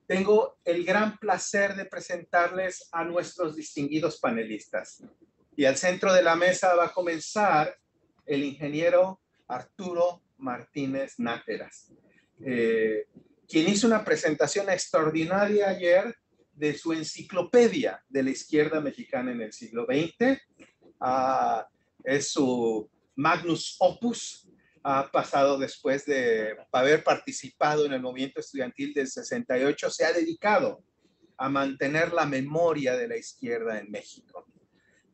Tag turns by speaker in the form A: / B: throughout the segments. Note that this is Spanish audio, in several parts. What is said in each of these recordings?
A: Tengo el gran placer de presentarles a nuestros distinguidos panelistas. Y al centro de la mesa va a comenzar el ingeniero Arturo Martínez Náteras, quien hizo una presentación extraordinaria ayer de su enciclopedia de la izquierda mexicana en el siglo XX. Es su magnus opus. Ha pasado después de haber participado en el movimiento estudiantil del 68, se ha dedicado a mantener la memoria de la izquierda en México.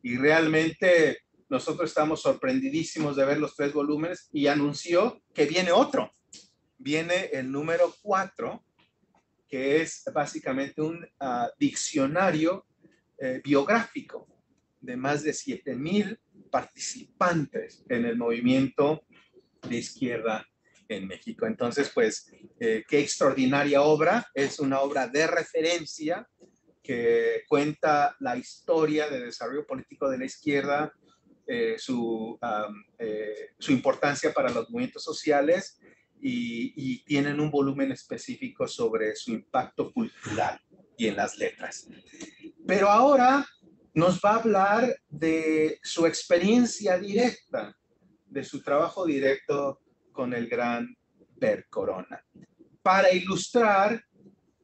A: Y realmente nosotros estamos sorprendidísimos de ver los 3 volúmenes y anunció que viene otro. Viene el número 4, que es básicamente un diccionario biográfico de más de 7,000 participantes en el movimiento de izquierda en México. Entonces, pues, qué extraordinaria obra. Es una obra de referencia que cuenta la historia de desarrollo político de la izquierda, su importancia para los movimientos sociales y tienen un volumen específico sobre su impacto cultural y en las letras. Pero ahora nos va a hablar de su experiencia directa, de su trabajo directo con el gran Per Corona, para ilustrar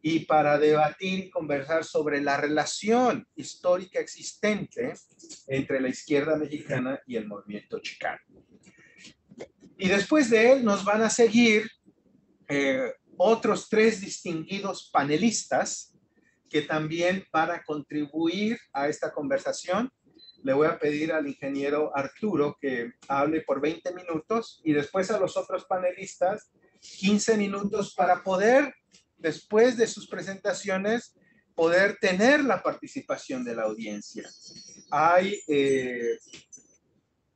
A: y para debatir y conversar sobre la relación histórica existente entre la izquierda mexicana y el movimiento chicano. Y después de él nos van a seguir otros 3 distinguidos panelistas que también van a contribuir a esta conversación. Le voy a pedir al ingeniero Arturo que hable por 20 minutos y después a los otros panelistas 15 minutos para poder, después de sus presentaciones, poder tener la participación de la audiencia.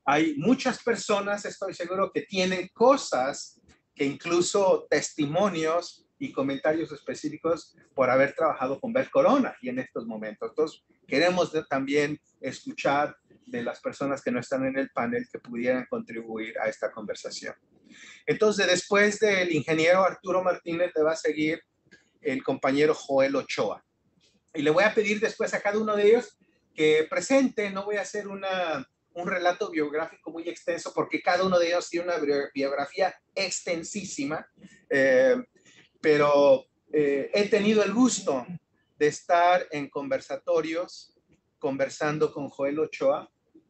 A: Hay muchas personas, estoy seguro, que tienen cosas, que incluso testimonios y comentarios específicos por haber trabajado con Per Corona y en estos momentos. Entonces, queremos también escuchar de las personas que no están en el panel que pudieran contribuir a esta conversación. Entonces, después del ingeniero Arturo Martínez, le va a seguir el compañero Joel Ochoa. Y le voy a pedir después a cada uno de ellos que presente. No voy a hacer un relato biográfico muy extenso porque cada uno de ellos tiene una biografía extensísima, pero he tenido el gusto de estar en conversatorios conversando con Joel Ochoa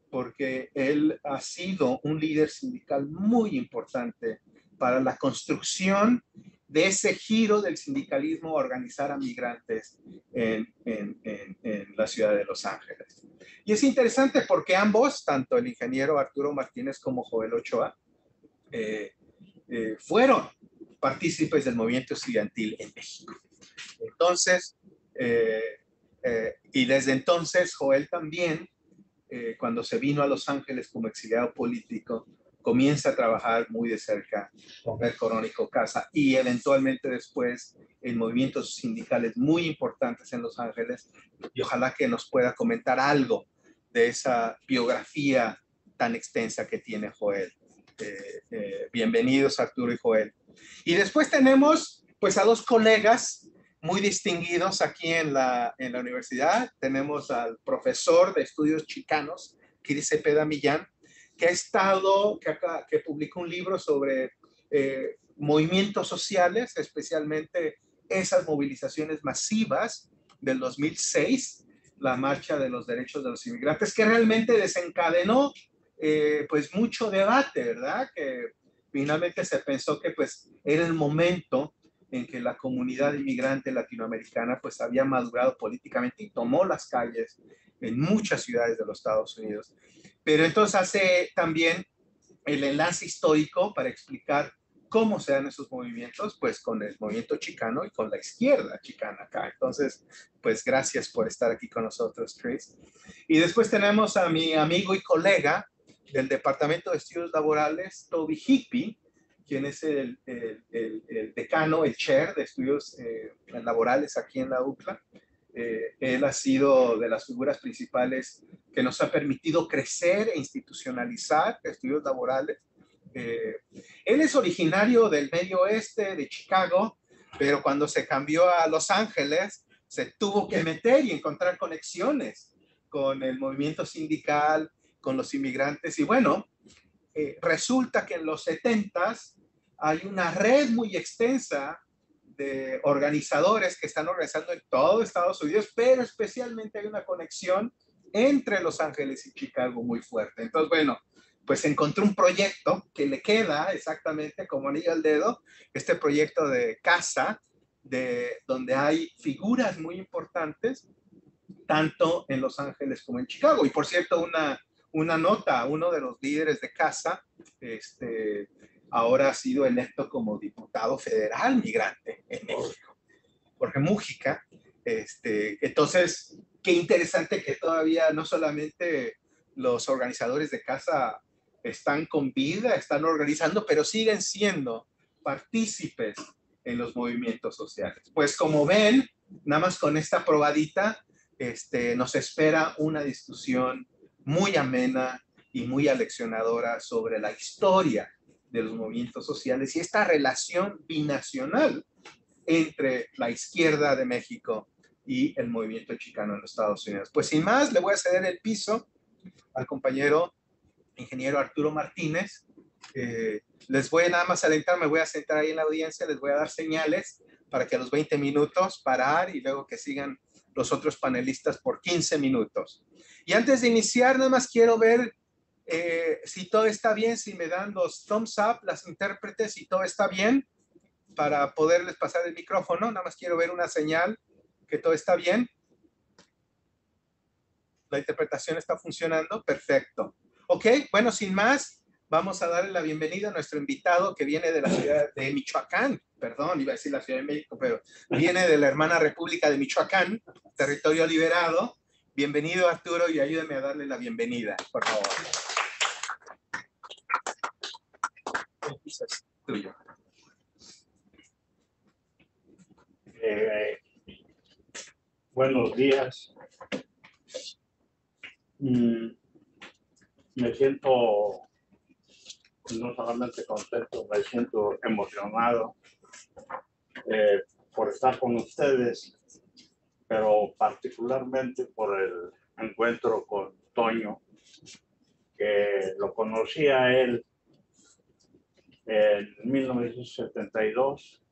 A: porque él ha sido un líder sindical muy importante para la construcción de ese giro del sindicalismo a organizar a migrantes en la ciudad de Los Ángeles. Y es interesante porque ambos, tanto el ingeniero Arturo Martínez como Joel Ochoa, fueron partícipes del movimiento estudiantil en México. Entonces, y desde entonces Joel también, cuando se vino a Los Ángeles como exiliado político, comienza a trabajar muy de cerca con Per Corona y Casa y eventualmente después en movimientos sindicales muy importantes en Los Ángeles, y ojalá que nos pueda comentar algo de esa biografía tan extensa que tiene Joel. Bienvenidos Arturo y Joel. Y después tenemos pues a 2 colegas muy distinguidos aquí en la universidad. Tenemos al profesor de estudios chicanos, Kiri Cepeda Millán, que publicó un libro sobre movimientos sociales, especialmente esas movilizaciones masivas del 2006, la marcha de los derechos de los inmigrantes, que realmente desencadenó pues mucho debate, ¿verdad? Que finalmente se pensó que pues era el momento en que la comunidad inmigrante latinoamericana pues había madurado políticamente y tomó las calles en muchas ciudades de los Estados Unidos. Pero entonces hace también el enlace histórico para explicar cómo se dan esos movimientos, pues con el movimiento chicano y con la izquierda chicana acá. Entonces, pues gracias por estar aquí con nosotros, Chris. Y después tenemos a mi amigo y colega del Departamento de Estudios Laborales, Toby Higbee, quien es el decano, el chair de estudios laborales aquí en la UCLA. Él ha sido de las figuras principales que nos ha permitido crecer e institucionalizar estudios laborales. Él es originario del medio oeste de Chicago, pero cuando se cambió a Los Ángeles, se tuvo que meter y encontrar conexiones con el movimiento sindical, con los inmigrantes. Y bueno, resulta que en los 70s hay una red muy extensa de organizadores que están organizando en todo Estados Unidos, pero especialmente hay una conexión entre Los Ángeles y Chicago muy fuerte. Entonces, bueno, pues encontré un proyecto que le queda exactamente como anillo al dedo, este proyecto de casa, donde hay figuras muy importantes, tanto en Los Ángeles como en Chicago. Y por cierto, una nota, uno de los líderes de casa, ahora ha sido electo como diputado federal migrante en México, Jorge Mújica. Entonces, qué interesante que todavía no solamente los organizadores de casa están con vida, están organizando, pero siguen siendo partícipes en los movimientos sociales. Pues como ven, nada más con esta probadita, nos espera una discusión muy amena y muy aleccionadora sobre la historia de los movimientos sociales y esta relación binacional entre la izquierda de México y el movimiento chicano en los Estados Unidos. Pues sin más, le voy a ceder el piso al compañero ingeniero Arturo Martínez. Les voy a nada más alentar, me voy a sentar ahí en la audiencia, les voy a dar señales para que a los 20 minutos parar y luego que sigan los otros panelistas por 15 minutos. Y antes de iniciar, nada más quiero ver si todo está bien, si me dan los thumbs up, las intérpretes, si todo está bien, para poderles pasar el micrófono. Nada más quiero ver una señal que todo está bien. La interpretación está funcionando. Perfecto. Ok, bueno, sin más, vamos a darle la bienvenida a nuestro invitado que viene de la ciudad de Michoacán. Perdón, iba a decir la Ciudad de México, pero viene de la hermana República de Michoacán, territorio liberado. Bienvenido, Arturo, y ayúdame a darle la bienvenida, por favor. El piso es tuyo.
B: Buenos días. Me siento no solamente contento, me siento emocionado por estar con ustedes, pero particularmente por el encuentro con Toño, que lo conocí a él en 1972,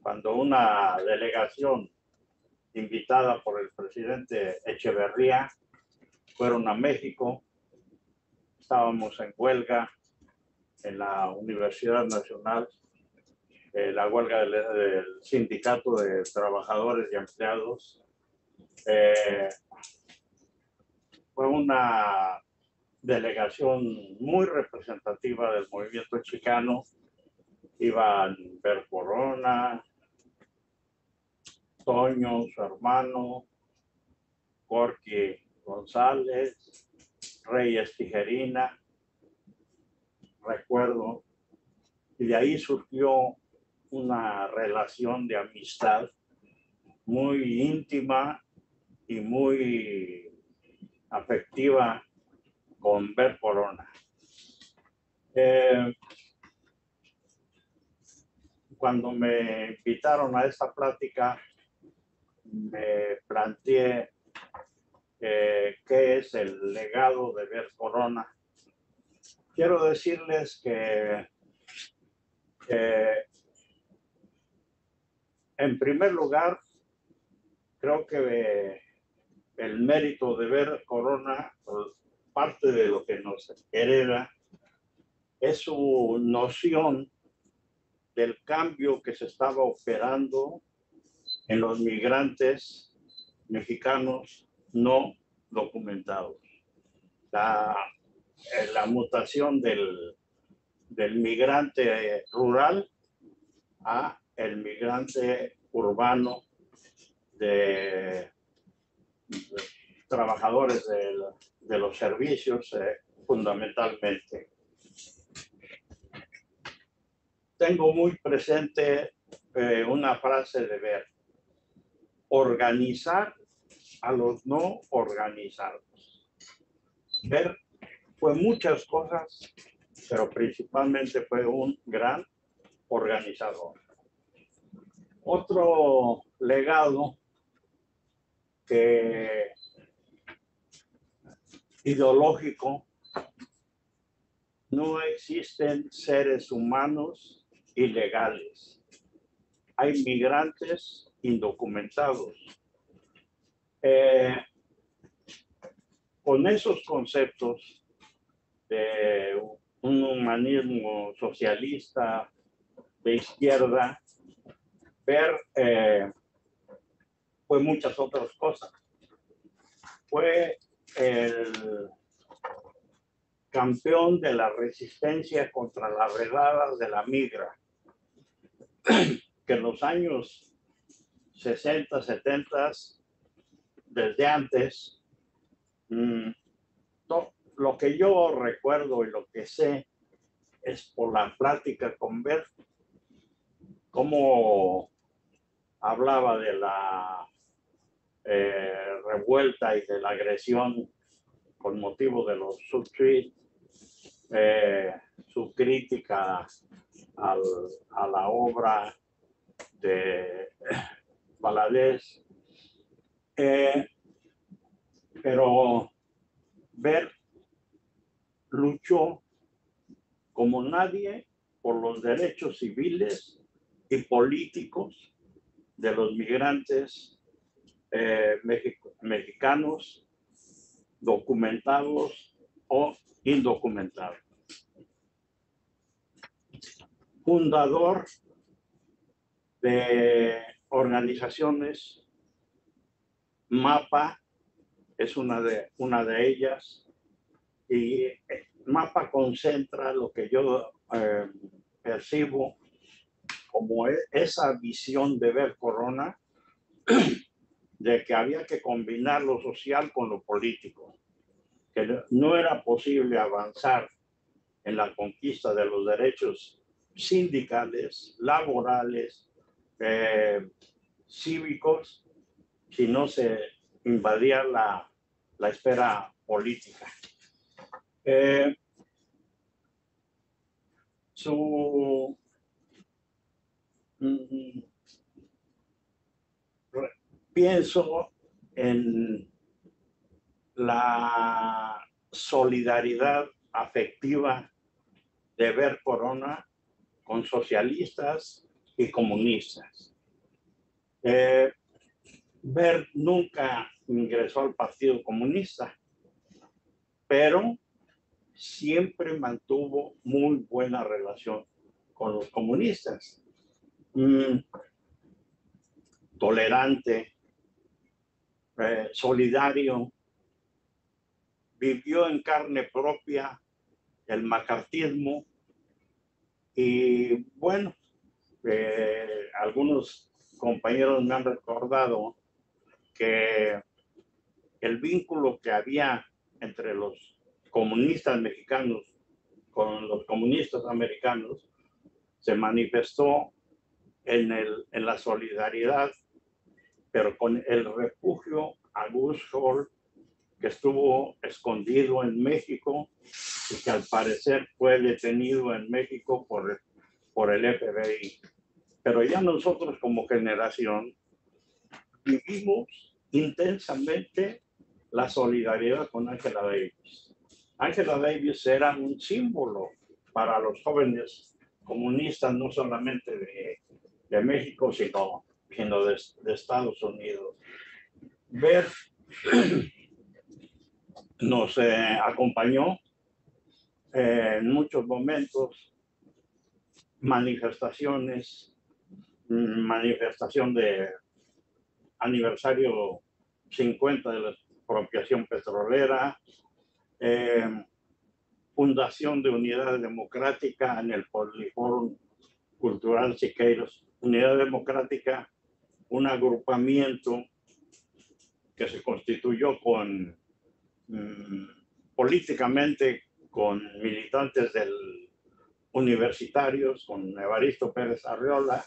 B: cuando una delegación invitada por el presidente Echeverría fueron a México. Estábamos en huelga en la Universidad Nacional, la huelga del Sindicato de Trabajadores y Empleados. Fue una delegación muy representativa del movimiento chicano. Iban Ver Corona, Toño, su hermano, Corky González, Reyes Tijerina, recuerdo, y de ahí surgió una relación de amistad muy íntima y muy afectiva con Ver Corona. Cuando me invitaron a esta plática, me planteé qué es el legado de Ver Corona. Quiero decirles que en primer lugar, creo que el mérito de Ver Corona, parte de lo que nos hereda, es su noción del cambio que se estaba operando en los migrantes mexicanos no documentados. La mutación del migrante rural a el migrante urbano de trabajadores de los servicios, fundamentalmente. Tengo muy presente una frase de Ver: organizar a los no organizados. Ver fue muchas cosas, pero principalmente fue un gran organizador. Otro legado ideológico: no existen seres humanos ilegales. Hay migrantes indocumentados. Con esos conceptos de un humanismo socialista de izquierda, ver fue muchas otras cosas. Fue el campeón de la resistencia contra las redadas de la migra, que en los años 60, 70, desde antes, lo que yo recuerdo y lo que sé es por la plática con Bert, cómo hablaba de la revuelta y de la agresión con motivo de los Subtweet, su crítica a la obra de Valadez, pero Bert luchó como nadie por los derechos civiles y políticos de los migrantes mexicanos, documentados o indocumentados. Fundador de organizaciones, MAPA es una de ellas, y MAPA concentra lo que yo percibo como esa visión de ver Corona, de que había que combinar lo social con lo político, que no era posible avanzar en la conquista de los derechos sindicales, laborales, cívicos, si no se invadía la esfera política. Pienso en la solidaridad afectiva de ver Corona con socialistas y comunistas. Ver nunca ingresó al Partido Comunista, pero siempre mantuvo muy buena relación con los comunistas. Tolerante, solidario, vivió en carne propia el macartismo, y bueno, algunos compañeros me han recordado que el vínculo que había entre los comunistas mexicanos con los comunistas americanos se manifestó en la solidaridad, pero con el refugio a Gus Hall, que estuvo escondido en México y que al parecer fue detenido en México por el FBI. Pero ya nosotros como generación vivimos intensamente la solidaridad con Angela Davis. Angela Davis era un símbolo para los jóvenes comunistas, no solamente de México, sino de Estados Unidos. Ver nos acompañó en muchos momentos, manifestaciones, manifestación de aniversario 50 de la expropiación petrolera, fundación de Unidad Democrática en el Polifórum Cultural Siqueiros. Unidad Democrática, un agrupamiento que se constituyó políticamente con militantes universitarios, con Evaristo Pérez Arriola,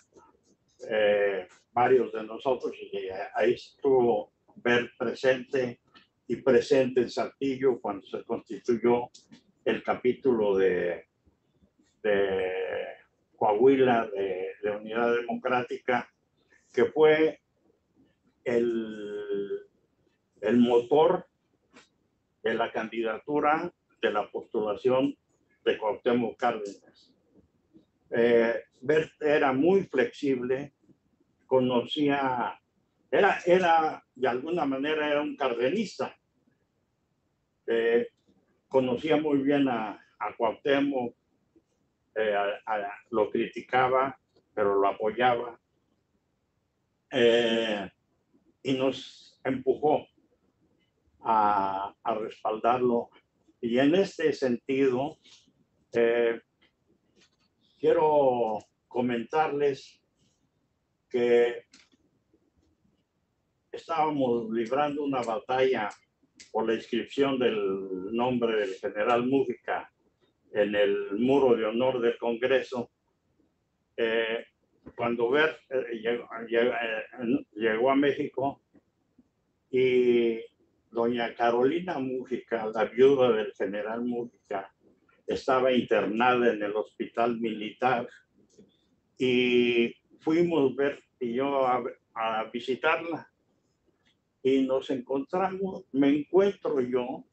B: varios de nosotros, y ahí estuvo Ver presente en Saltillo cuando se constituyó el capítulo de Coahuila de Unidad Democrática, que fue el motor de la candidatura de la postulación de Cuauhtémoc Cárdenas. Bert era muy flexible, conocía, era de alguna manera era un cardenista. Conocía muy bien a Cuauhtémoc, lo criticaba, pero lo apoyaba, y nos empujó a respaldarlo. Y en este sentido, quiero comentarles que estábamos librando una batalla por la inscripción del nombre del general Múgica en el muro de honor del Congreso. Cuando Bert llegó a México, y doña Carolina Múgica, la viuda del general Múgica, estaba internada en el hospital militar, y fuimos Bert y yo a visitarla, y nos encontramos, me encuentro yo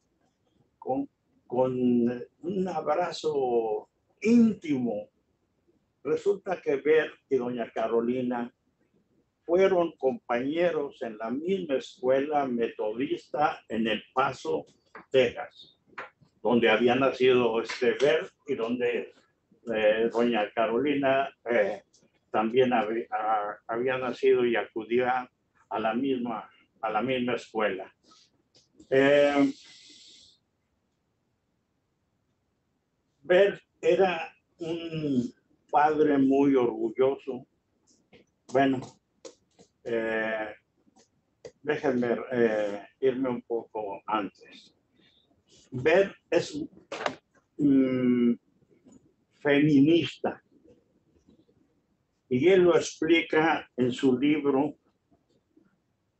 B: con un abrazo íntimo. Resulta que Bert y doña Carolina fueron compañeros en la misma escuela metodista en El Paso, Texas, donde había nacido Bert y donde doña Carolina también había nacido y acudía a la misma escuela. Bert era un padre muy orgulloso. Bueno, déjenme irme un poco antes. Bert es feminista, y él lo explica en su libro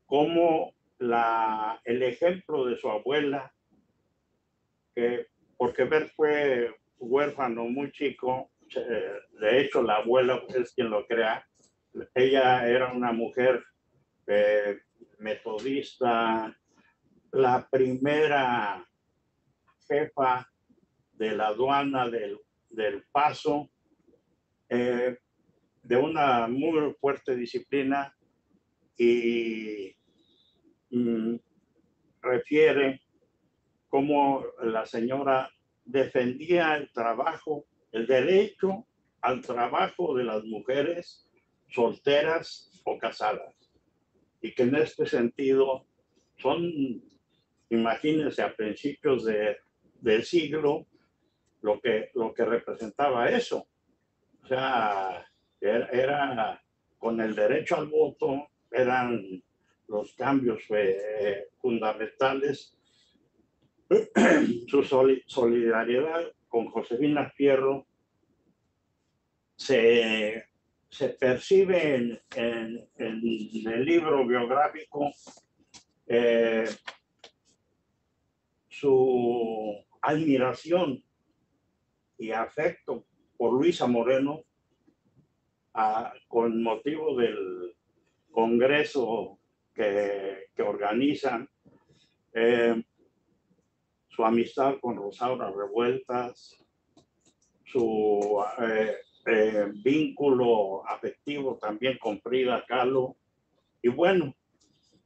B: como el ejemplo de su abuela, porque Bert fue huérfano muy chico. De hecho, la abuela es quien lo crea. Ella era una mujer metodista, la primera jefa de la aduana del Paso, de una muy fuerte disciplina, y refiere cómo la señora defendía el trabajo, el derecho al trabajo de las mujeres solteras o casadas, y que en este sentido imagínense, a principios del siglo, lo que representaba eso. O sea, era con el derecho al voto, eran los cambios fundamentales. Su solidaridad con Josefina Fierro se percibe en el libro biográfico. Su admiración y afecto por Luisa Moreno, con motivo del congreso que organizan, su amistad con Rosaura Revueltas, su vínculo afectivo también con Frida Kahlo, y bueno,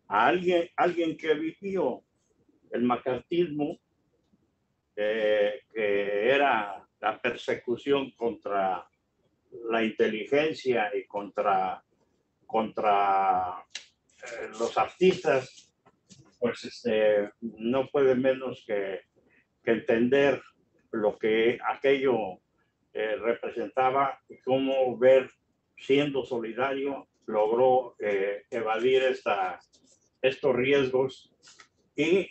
B: a alguien que vivió el macartismo, que era la persecución contra la inteligencia y contra los artistas, pues no puede menos que entender lo que aquello representaba, y cómo Bert, siendo solidario, logró evadir estos riesgos. Y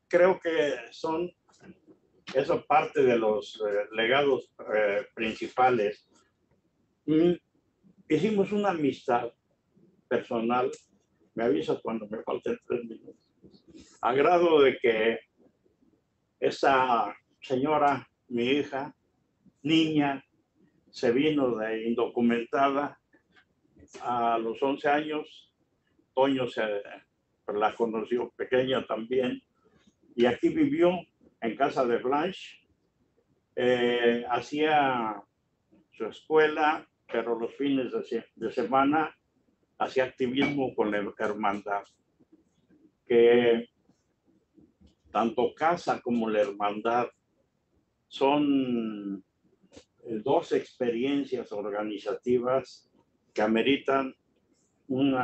B: creo que eso parte de los legados principales. Hicimos una amistad personal, me avisas cuando me falten 3 minutos, a grado de que esa señora, mi hija, niña, se vino de indocumentada a los 11 años. Toño la conoció pequeña también, y aquí vivió en casa de Blanche. Hacía su escuela, pero los fines de semana hacía activismo con la hermandad, que tanto casa como la hermandad son dos experiencias organizativas que ameritan un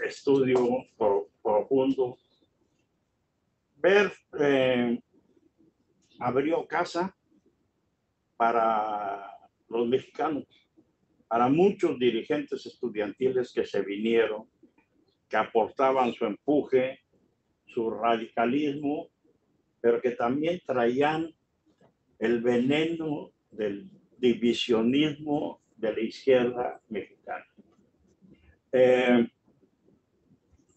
B: estudio profundo. Ver abrió casa para los mexicanos, para muchos dirigentes estudiantiles que se vinieron, que aportaban su empuje, su radicalismo, pero que también traían el veneno del divisionismo de la izquierda mexicana.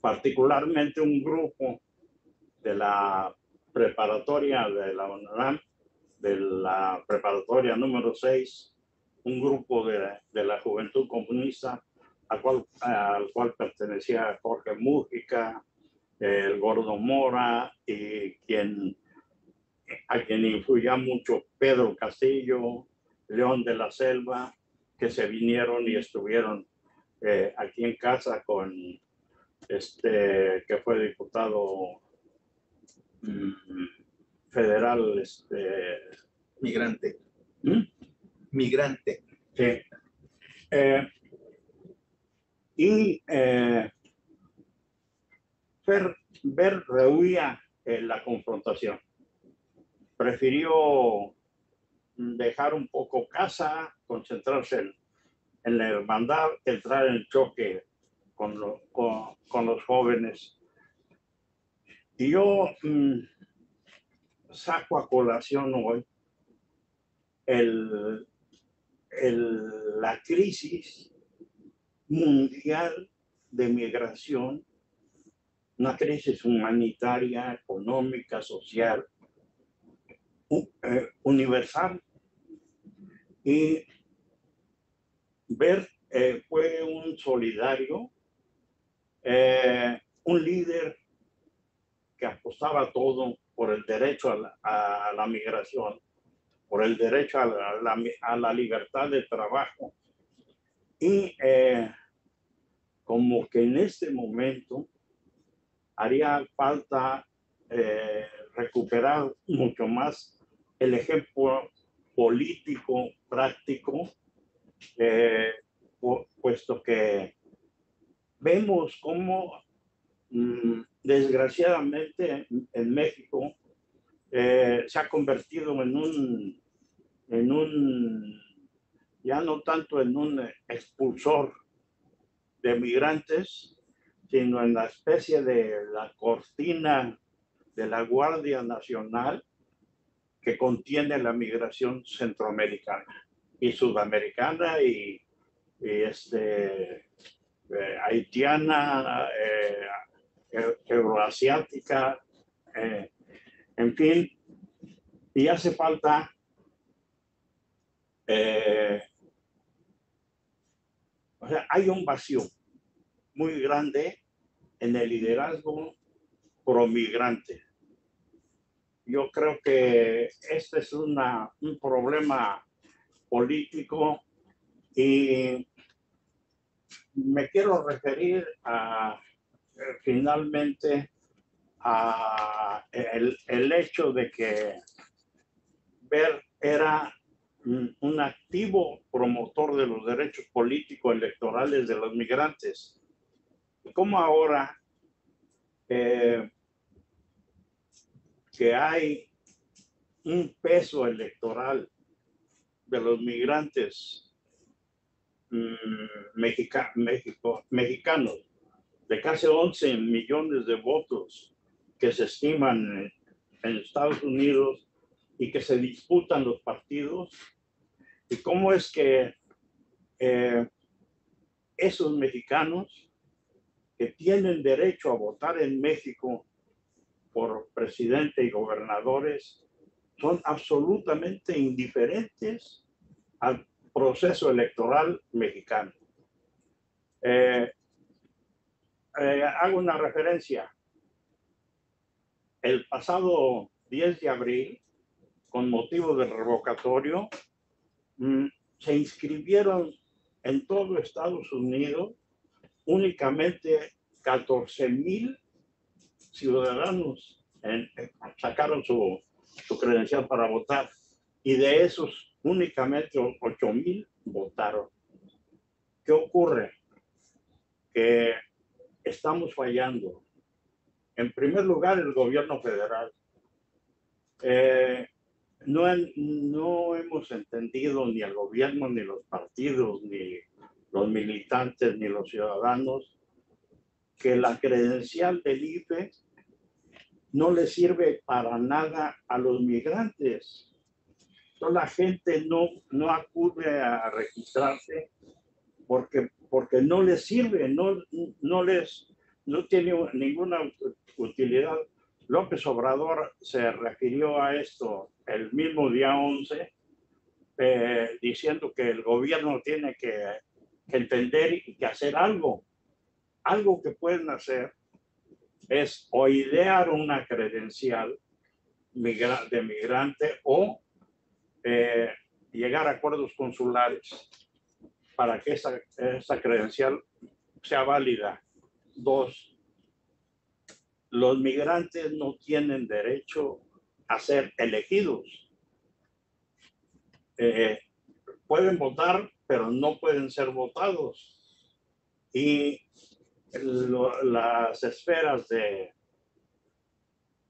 B: Particularmente un grupo de la preparatoria de la UNAM, de la preparatoria número 6, un grupo de la Juventud Comunista al cual pertenecía Jorge Mújica, el Gordo Mora, y a quien influía mucho Pedro Castillo, León de la Selva, que se vinieron y estuvieron aquí en casa con que fue diputado federal,
A: migrante.
B: Migrante. Sí. Y Ver rehuía la confrontación. Prefirió dejar un poco casa, concentrarse en la hermandad, entrar en choque con los jóvenes. Y yo saco a colación hoy la crisis mundial de migración, una crisis humanitaria, económica, social, universal. Y Ver fue un solidario, un líder que apostaba todo por el derecho a la migración, por el derecho a la libertad de trabajo. Y como que en este momento haría falta recuperar mucho más el ejemplo político, práctico, puesto que vemos cómo desgraciadamente en México se ha convertido en un, ya no tanto en un expulsor de migrantes, sino en la especie de la cortina de la Guardia Nacional que contiene la migración centroamericana y sudamericana y haitiana, euroasiática, en fin, y hace falta o sea, hay un vacío muy grande en el liderazgo promigrante. Yo creo que este es un problema político y me quiero referir finalmente a el hecho de que Ver era un activo promotor de los derechos políticos electorales de los migrantes. Como ahora que hay un peso electoral de los migrantes mexicanos, de casi 11 millones de votos que se estiman en Estados Unidos y que se disputan los partidos, y cómo es que esos mexicanos que tienen derecho a votar en México por presidente y gobernadores son absolutamente indiferentes al proceso electoral mexicano. Hago una referencia. El pasado 10 de abril, con motivo del revocatorio, se inscribieron en todo Estados Unidos únicamente 14,000 ciudadanos sacaron su credencial para votar, y de esos únicamente 8,000 votaron. ¿Qué ocurre? Que estamos fallando. En primer lugar, el gobierno federal. No hemos entendido, ni el gobierno, ni los partidos, ni los militantes, ni los ciudadanos, que la credencial del IFE no le sirve para nada a los migrantes. Entonces, la gente no acude a registrarse porque no les sirve, no tiene ninguna utilidad. López Obrador se refirió a esto el mismo día 11, diciendo que el gobierno tiene que entender y que hacer algo. Algo que pueden hacer es o idear una credencial de migrante o llegar a acuerdos consulares para que esa credencial sea válida. 2, los migrantes no tienen derecho a ser elegidos. Pueden votar, pero no pueden ser votados. Y las esferas de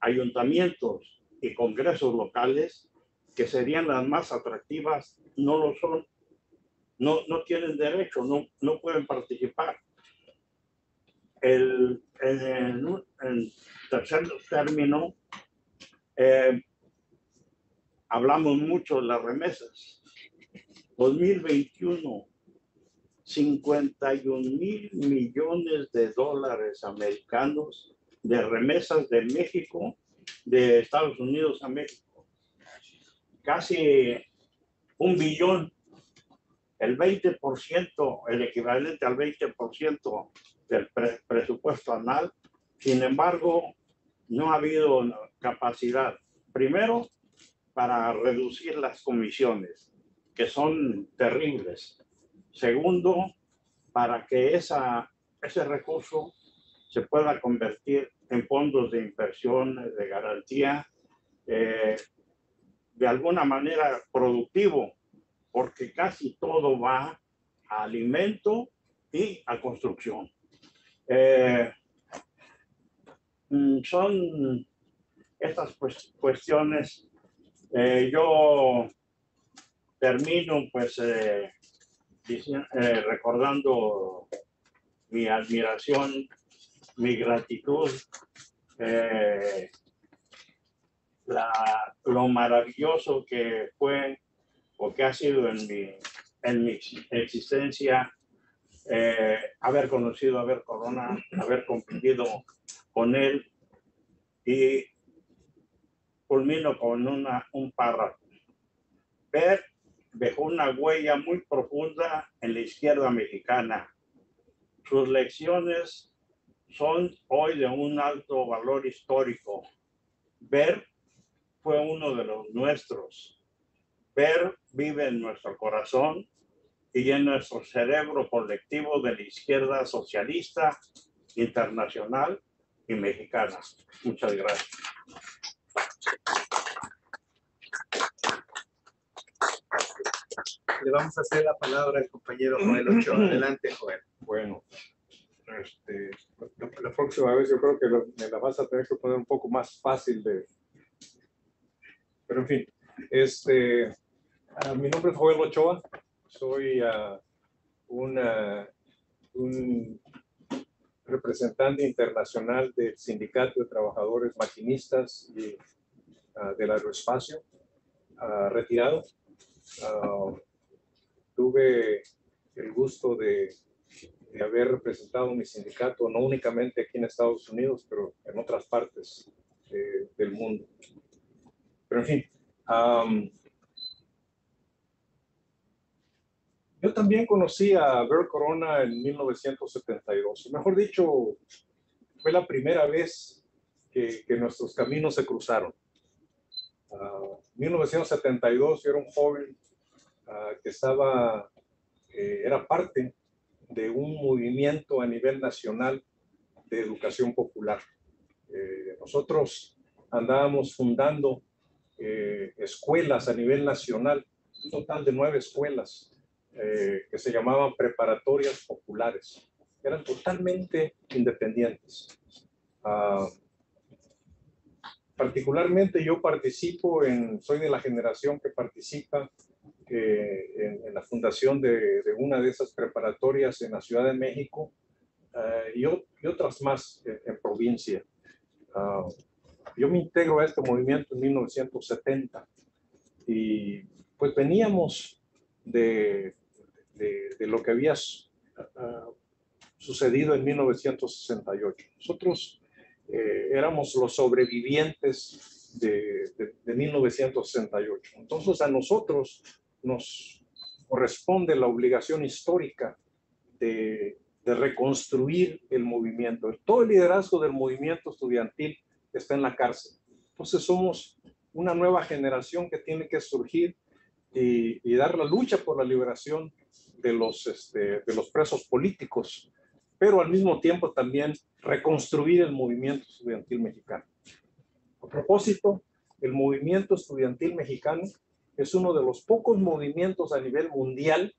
B: ayuntamientos y congresos locales, que serían las más atractivas, no lo son. No tienen derecho, no pueden participar. En tercer término, hablamos mucho de las remesas. 2021, 51,000 millones de dólares americanos de remesas de México, de Estados Unidos a México. Casi 1 billón, el 20%, el equivalente al 20% del presupuesto anual. Sin embargo, no ha habido capacidad, primero, para reducir las comisiones, que son terribles. Segundo, para que ese recurso se pueda convertir en fondos de inversión, de garantía, de alguna manera productivo, porque casi todo va a alimento y a construcción. Son estas cuestiones. Yo termino pues recordando mi admiración, mi gratitud, lo maravilloso que fue o que ha sido en mi existencia, haber conocido a Ver Corona, haber convivido con él, y culmino con un párrafo. Ver dejó una huella muy profunda en la izquierda mexicana. Sus lecciones son hoy de un alto valor histórico. Ver fue uno de los nuestros. Ver vive en nuestro corazón y en nuestro cerebro colectivo de la izquierda socialista, internacional y mexicana. Muchas gracias.
A: Le vamos a hacer la palabra al compañero Joel Ochoa. Adelante, Joel.
C: Bueno, la próxima vez yo creo que me la vas a tener que poner un poco más fácil de... Pero en fin, mi nombre es Joel Ochoa, soy un representante internacional del Sindicato de Trabajadores Maquinistas y del Aeroespacio, retirado. Tuve el gusto de haber representado mi sindicato, no únicamente aquí en Estados Unidos, pero en otras partes del mundo. Pero en fin, Yo también conocí a Bert Corona en 1972. Mejor dicho, fue la primera vez que nuestros caminos se cruzaron. 1972, yo era un joven que era parte de un movimiento a nivel nacional de educación popular. Nosotros andábamos fundando escuelas a nivel nacional, un total de 9 escuelas que se llamaban preparatorias populares. Eran totalmente independientes. Particularmente yo soy de la generación que participa en la fundación de una de esas preparatorias en la Ciudad de México y otras más en provincia. Yo me integro a este movimiento en 1970 y pues veníamos de lo que había sucedido en 1968. Nosotros éramos los sobrevivientes de 1968. Entonces a nosotros nos corresponde la obligación histórica de reconstruir el movimiento. Todo el liderazgo del movimiento estudiantil está en la cárcel. Entonces somos una nueva generación que tiene que surgir y dar la lucha por la liberación de los presos políticos, pero al mismo tiempo también reconstruir el movimiento estudiantil mexicano. A propósito, el movimiento estudiantil mexicano es uno de los pocos movimientos a nivel mundial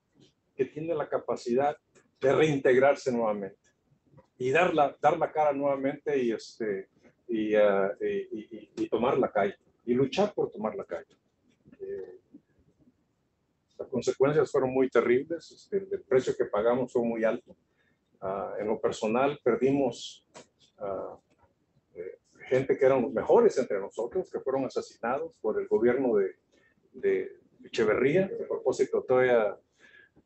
C: que tiene la capacidad de reintegrarse nuevamente y dar la cara nuevamente y tomar la calle y luchar por tomar la calle. Las consecuencias fueron muy terribles, el precio que pagamos fue muy alto. En lo personal perdimos gente que eran los mejores entre nosotros, que fueron asesinados por el gobierno de Echeverría. A propósito, todavía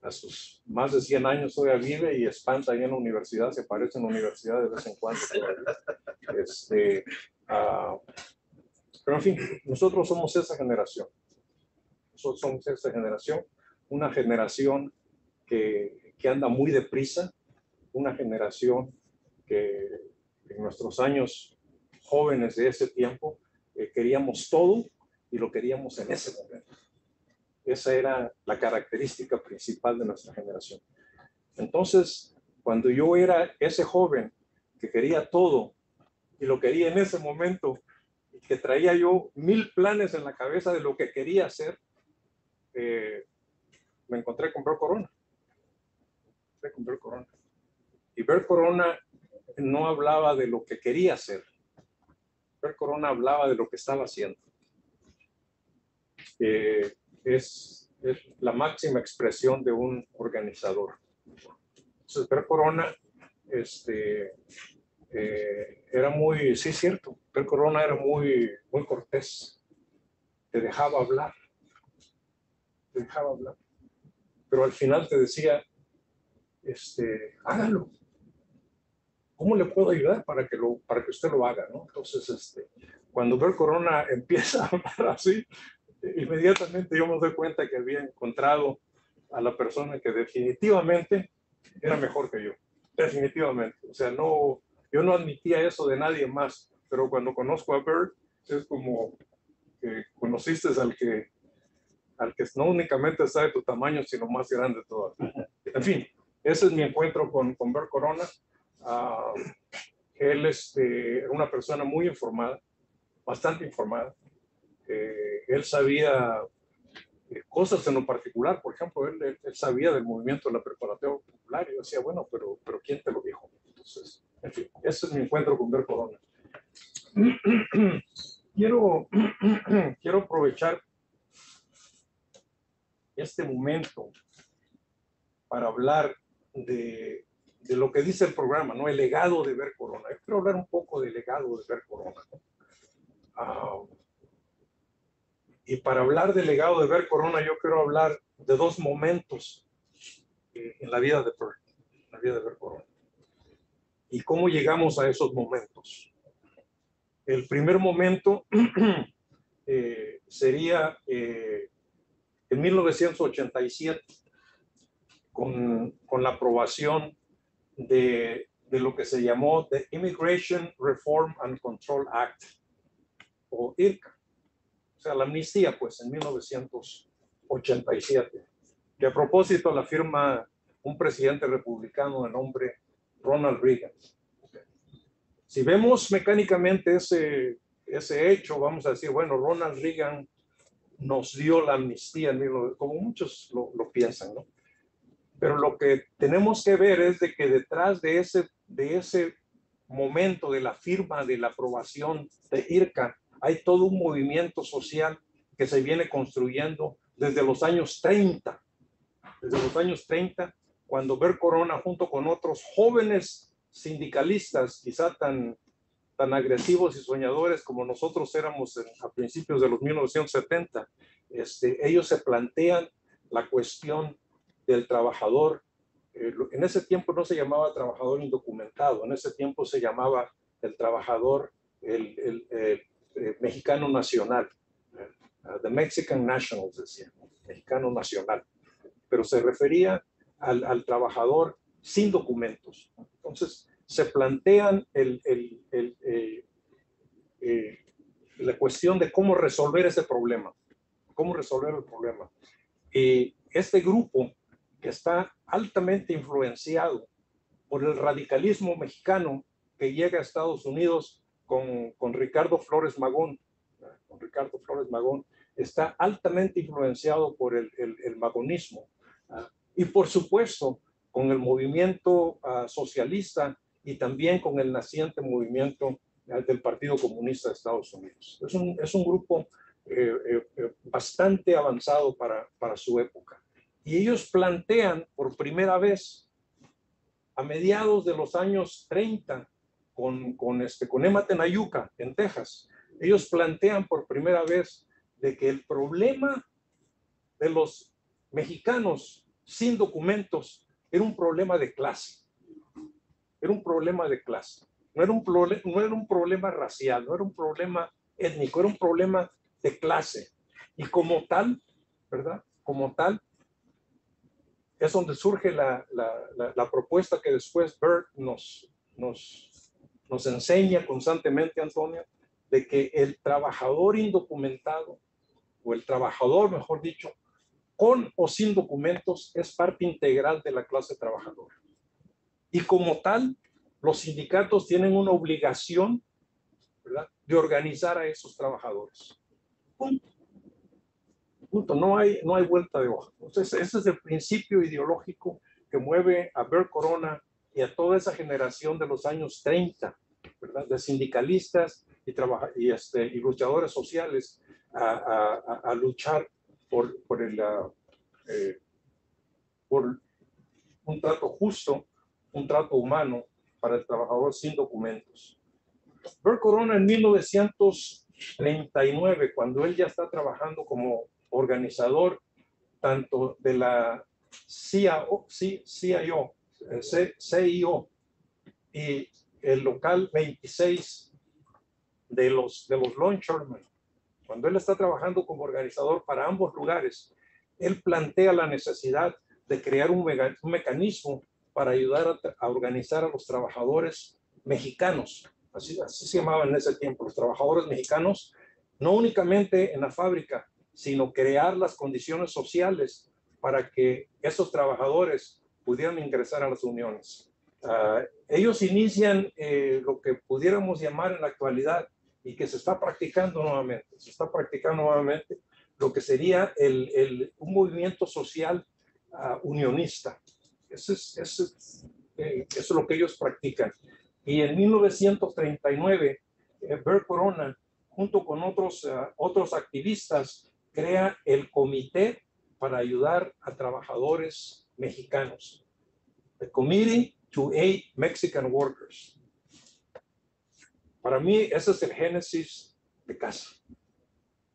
C: a sus más de 100 años todavía vive y espanta ahí en la universidad, se aparece en la universidad de vez en cuando. Pero en fin, nosotros somos esa generación. Nosotros somos esa generación, una generación que anda muy deprisa, una generación que en nuestros años jóvenes de ese tiempo queríamos todo y lo queríamos en ese momento. Esa era la característica principal de nuestra generación. Entonces, cuando yo era ese joven que quería todo y lo quería en ese momento, y que traía yo 1000 planes en la cabeza de lo que quería hacer, me encontré con Bert Corona. Y Bert Corona no hablaba de lo que quería hacer. Bert Corona hablaba de lo que estaba haciendo. Es la máxima expresión de un organizador. Entonces, Bert Corona era muy, sí, cierto, Bert Corona era muy cortés. Te dejaba hablar. Pero al final te decía, hágalo. ¿Cómo le puedo ayudar para que usted lo haga, ¿no? Entonces, cuando Bert Corona empieza a hablar así, inmediatamente yo me doy cuenta que había encontrado a la persona que definitivamente era mejor que yo. Definitivamente. O sea, yo no admitía eso de nadie más, pero cuando conozco a Bert, es como que conociste al que no únicamente está de tu tamaño, sino más grande todavía. En fin, ese es mi encuentro con Bert Corona. Él es una persona muy informada, bastante informada. Él sabía cosas en lo particular. Por ejemplo, él sabía del movimiento de la preparatoria popular y yo decía, bueno, pero ¿quién te lo dijo? Entonces, en fin, ese es mi encuentro con Bert Corona. Quiero aprovechar este momento para hablar de lo que dice el programa, ¿no? El legado de Bert Corona. Yo quiero hablar un poco del legado de Bert Corona, ¿no? Y para hablar del legado de Bert Corona, yo quiero hablar de 2 momentos en la vida de Bert Corona. Y cómo llegamos a esos momentos. El primer momento sería en 1987. con la aprobación de lo que se llamó The Immigration Reform and Control Act, o IRCA, o sea, la amnistía, pues, en 1987, que a propósito la firma un presidente republicano de nombre Ronald Reagan. Si vemos mecánicamente ese hecho, vamos a decir, bueno, Ronald Reagan nos dio la amnistía, como muchos lo piensan, ¿no? Pero lo que tenemos que ver es de que detrás de ese momento de la firma, de la aprobación de IRCA, hay todo un movimiento social que se viene construyendo desde los años 30. Desde los años 30, cuando Bert Corona, junto con otros jóvenes sindicalistas, quizá tan agresivos y soñadores como nosotros éramos a principios de los 1970, ellos se plantean la cuestión del trabajador. En ese tiempo no se llamaba trabajador indocumentado, en ese tiempo se llamaba el trabajador mexicano nacional, the Mexican National, decía, mexicano nacional, pero se refería al trabajador sin documentos. Entonces se plantean la cuestión de cómo resolver ese problema, cómo resolver el problema. Y este grupo, que está altamente influenciado por el radicalismo mexicano que llega a Estados Unidos con Ricardo Flores Magón. Con Ricardo Flores Magón está altamente influenciado por el magonismo. Y por supuesto, con el movimiento socialista y también con el naciente movimiento del Partido Comunista de Estados Unidos. Es un grupo bastante avanzado para su época. Y ellos plantean por primera vez, a mediados de los años 30, con Emma Tenayuca en Texas, ellos plantean por primera vez de que el problema de los mexicanos sin documentos era un problema de clase. Era un problema de clase. No era un problema racial, no era un problema étnico, era un problema de clase. Y como tal, ¿verdad? Como tal, es donde surge la propuesta que después Bert nos enseña constantemente, Antonio, de que el trabajador indocumentado, o el trabajador, mejor dicho, con o sin documentos, es parte integral de la clase trabajadora. Y como tal, los sindicatos tienen una obligación, ¿verdad?, de organizar a esos trabajadores. Punto. Punto. No hay vuelta de hoja. Entonces, ese es el principio ideológico que mueve a Bert Corona y a toda esa generación de los años 30, ¿verdad?, de sindicalistas y luchadores sociales a luchar por un trato justo, un trato humano para el trabajador sin documentos. Bert Corona, en 1939, cuando él ya está trabajando como organizador tanto de la CIO y el local 26 de los Longshoremen, cuando él está trabajando como organizador para ambos lugares, él plantea la necesidad de crear un mecanismo para ayudar a organizar a los trabajadores mexicanos. Así se llamaban en ese tiempo, los trabajadores mexicanos, no únicamente en la fábrica, sino crear las condiciones sociales para que esos trabajadores pudieran ingresar a las uniones. Ellos inician lo que pudiéramos llamar en la actualidad, y que se está practicando nuevamente, lo que sería un movimiento social unionista. Eso es lo que ellos practican. Y en 1939, Bert Corona, junto con otros activistas, crea el Comité para ayudar a trabajadores mexicanos. The Committee to Aid Mexican Workers. Para mí, ese es el génesis de CASA.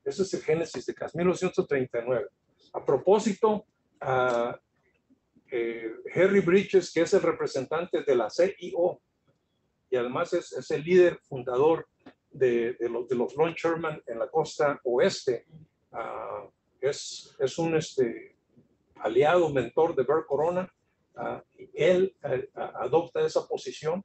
C: Ese es el génesis de CASA, 1939. A propósito, Harry Bridges, que es el representante de la CIO, y además es el líder fundador de los Longshoremen en la costa oeste, es un aliado, mentor de Bert Corona, él adopta esa posición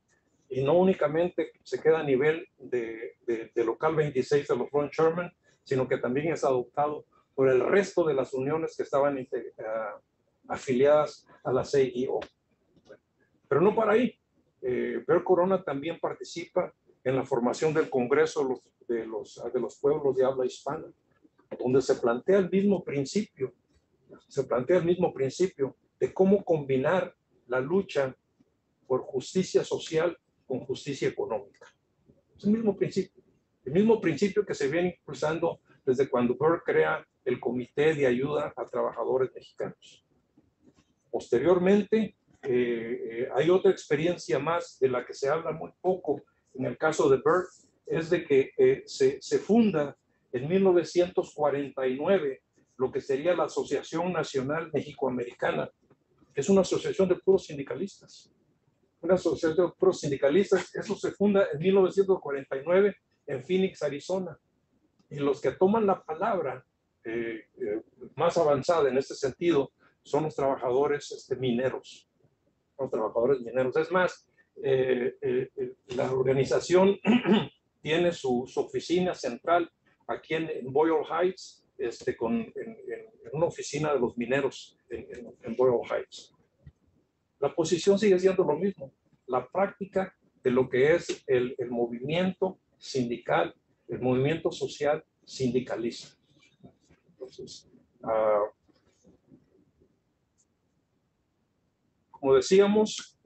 C: y no únicamente se queda a nivel de local 26 de los Ron Sherman, sino que también es adoptado por el resto de las uniones que estaban afiliadas a la CIO. Pero no para ahí. Bert Corona también participa en la formación del Congreso de los Pueblos de Habla Hispana, donde se plantea el mismo principio, de cómo combinar la lucha por justicia social con justicia económica. Es el mismo principio que se viene impulsando desde cuando Bert crea el Comité de Ayuda a Trabajadores Mexicanos. Posteriormente, hay otra experiencia más de la que se habla muy poco en el caso de Bert, es de que se funda en 1949 lo que sería la Asociación Nacional Mexicoamericana, que es una asociación de puros sindicalistas. Una asociación de puros sindicalistas, eso se funda en 1949 en Phoenix, Arizona. Y los que toman la palabra más avanzada en este sentido son los trabajadores mineros. Los trabajadores mineros. Es más, la organización tiene su oficina central aquí en Boyle Heights, en una oficina de los mineros en Boyle Heights. La posición sigue siendo lo mismo, la práctica de lo que es el movimiento sindical, el movimiento social sindicalista. Entonces, como decíamos,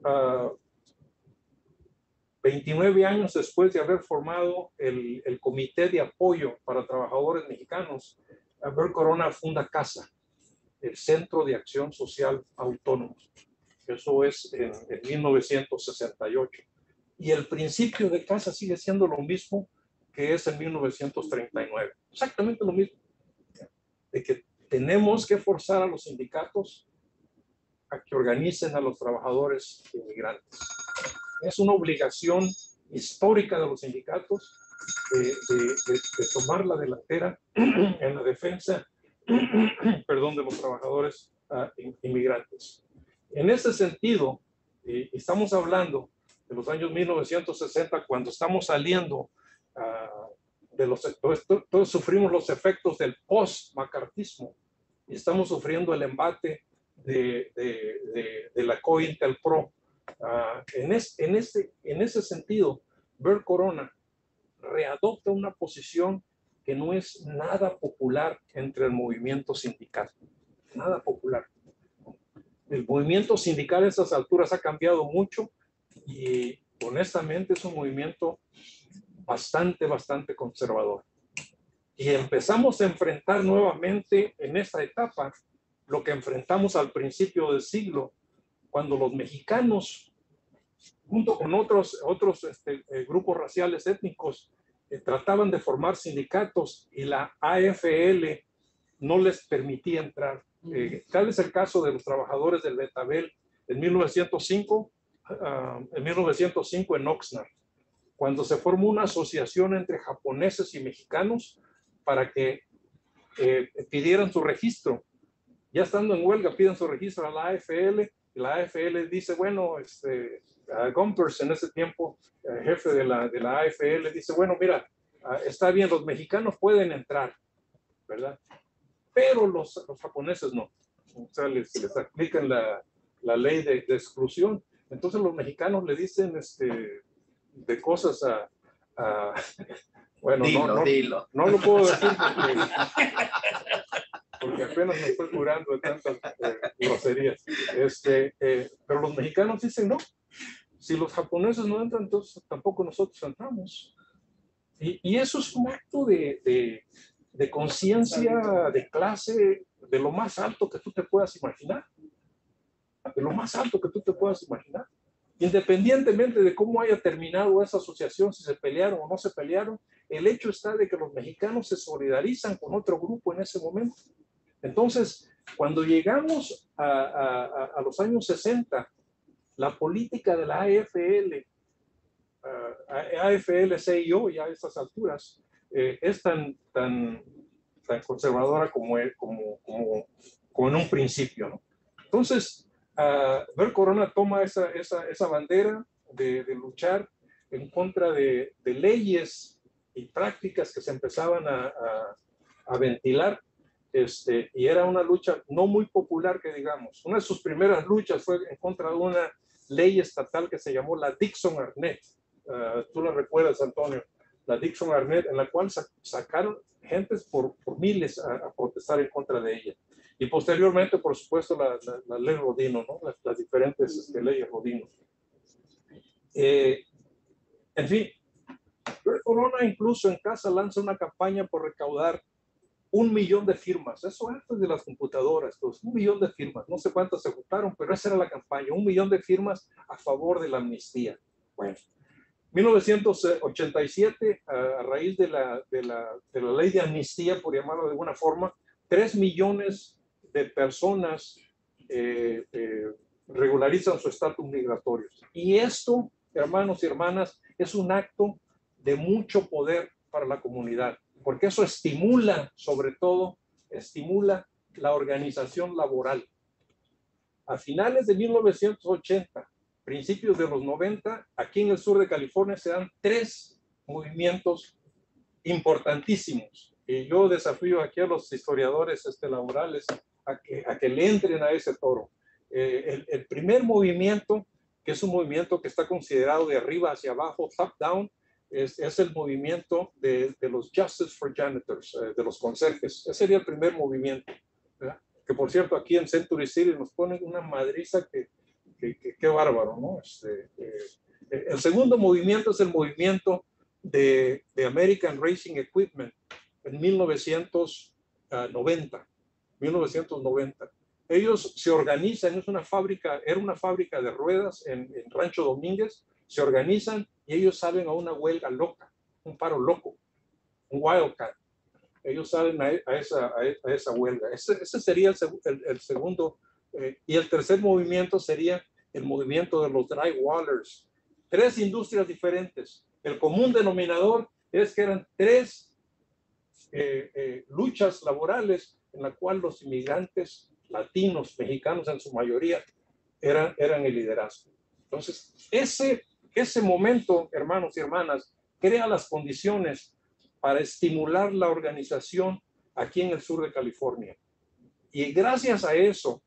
C: 29 años después de haber formado el Comité de Apoyo para Trabajadores Mexicanos, Bert Corona funda CASA, el Centro de Acción Social Autónomo. Eso es en 1968. Y el principio de CASA sigue siendo lo mismo que es en 1939. Exactamente lo mismo. De que tenemos que forzar a los sindicatos a que organicen a los trabajadores inmigrantes. Es una obligación histórica de los sindicatos de tomar la delantera en la defensa de los trabajadores inmigrantes. En ese sentido, estamos hablando de los años 1960, cuando estamos saliendo todos sufrimos los efectos del post-macartismo y estamos sufriendo el embate de la COINTELPRO. En ese sentido, Bert Corona readopta una posición que no es nada popular entre el movimiento sindical. Nada popular. El movimiento sindical a estas alturas ha cambiado mucho y honestamente es un movimiento bastante conservador. Y empezamos a enfrentar nuevamente en esta etapa lo que enfrentamos al principio del siglo, cuando los mexicanos, junto con otros grupos raciales étnicos, trataban de formar sindicatos y la AFL no les permitía entrar. Tal es el caso de los trabajadores del Betabel en 1905 en Oxnard, cuando se formó una asociación entre japoneses y mexicanos para que pidieran su registro. Ya estando en huelga, piden su registro a la AFL y la AFL dice, bueno, Gompers en ese tiempo, jefe de la AFL, dice, bueno, mira, está bien, los mexicanos pueden entrar, ¿verdad? Pero los japoneses no. O sea, les aplican la ley de exclusión. Entonces los mexicanos le dicen de cosas bueno,
A: dilo.
C: No lo puedo decir porque apenas me estoy curando de tantas groserías. Pero los mexicanos dicen no. Si los japoneses no entran, entonces tampoco nosotros entramos. Y eso es un acto de conciencia de clase de lo más alto que tú te puedas imaginar. De lo más alto que tú te puedas imaginar. Independientemente de cómo haya terminado esa asociación, si se pelearon o no se pelearon, el hecho está de que los mexicanos se solidarizan con otro grupo en ese momento. Entonces, cuando llegamos a los años 60, la política de la AFL-CIO ya a estas alturas es tan conservadora como como en un principio, ¿no? Entonces, Bert Corona toma esa bandera de luchar en contra de leyes y prácticas que se empezaban a ventilar, y era una lucha no muy popular, que digamos. Una de sus primeras luchas fue en contra de una ley estatal que se llamó la Dixon-Arnett. Tú la recuerdas, Antonio, la Dixon-Arnett, en la cual sacaron gentes por miles a protestar en contra de ella. Y posteriormente, por supuesto, la ley Rodino, ¿no? Las diferentes leyes Rodino. En fin, Corona incluso en casa lanza una campaña por recaudar 1 millón de firmas. Eso antes de las computadoras, pues, 1 millón de firmas. No sé cuántas se juntaron, pero esa era la campaña, 1 millón de firmas a favor de la amnistía. Bueno, 1987, a raíz de la ley de amnistía, por llamarlo de alguna forma, 3 millones de personas regularizan su estatus migratorio. Y esto, hermanos y hermanas, es un acto de mucho poder para la comunidad, porque eso estimula, sobre todo, estimula la organización laboral. A finales de 1980, principios de los 90, aquí en el sur de California se dan 3 movimientos importantísimos. Y yo desafío aquí a los historiadores laborales a que le entren a ese toro. El primer movimiento, que es un movimiento que está considerado de arriba hacia abajo, top-down, es el movimiento de los Justice for Janitors, de los conserjes. Ese sería el primer movimiento, ¿verdad? Que por cierto aquí en Century City nos ponen una madriza que bárbaro, ¿no? El segundo movimiento es el movimiento de American Racing Equipment en 1990. Ellos se organizan, era una fábrica de ruedas en Rancho Domínguez, se organizan y ellos salen a una huelga loca, un paro loco, un wildcat. Ellos salen a esa huelga. Ese sería el segundo. Y el tercer movimiento sería el movimiento de los drywallers. 3 industrias diferentes. El común denominador es que eran 3 luchas laborales en la cual los inmigrantes latinos, mexicanos en su mayoría, eran el liderazgo. Entonces, ese momento, hermanos y hermanas, crea las condiciones para estimular la organización aquí en el sur de California. Y gracias a eso,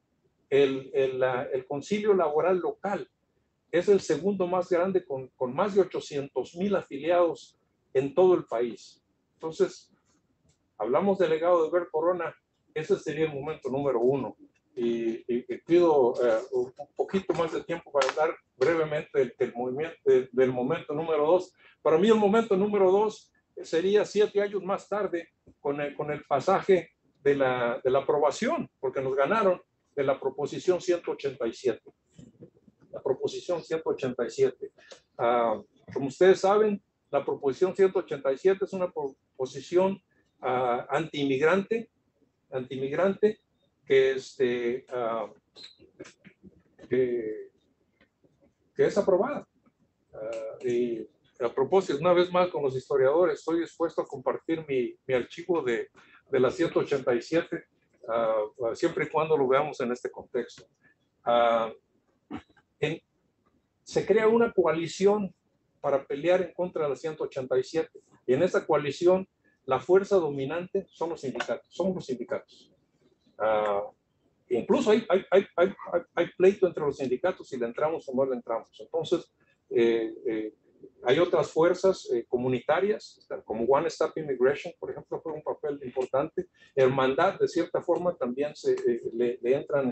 C: el concilio laboral local es el segundo más grande con más de 800,000 afiliados en todo el país. Entonces, hablamos del legado de Bert Corona, ese sería el momento número 1. Y pido un poquito más de tiempo para hablar brevemente del momento número 2. Para mí el momento número 2 sería 7 años más tarde con el pasaje de la aprobación, porque nos ganaron, de la proposición 187. La proposición 187. Como ustedes saben, la proposición 187 es una proposición anti-inmigrante que es aprobada. Y a propósito, una vez más con los historiadores, estoy dispuesto a compartir mi archivo de la 187, siempre y cuando lo veamos en este contexto. Se crea una coalición para pelear en contra de la 187, y en esa coalición la fuerza dominante son los sindicatos, somos los sindicatos. Incluso hay pleito entre los sindicatos si le entramos o no le entramos. Entonces, hay otras fuerzas comunitarias, como One Stop Immigration, por ejemplo, fue un papel importante. Hermandad, de cierta forma, también le entran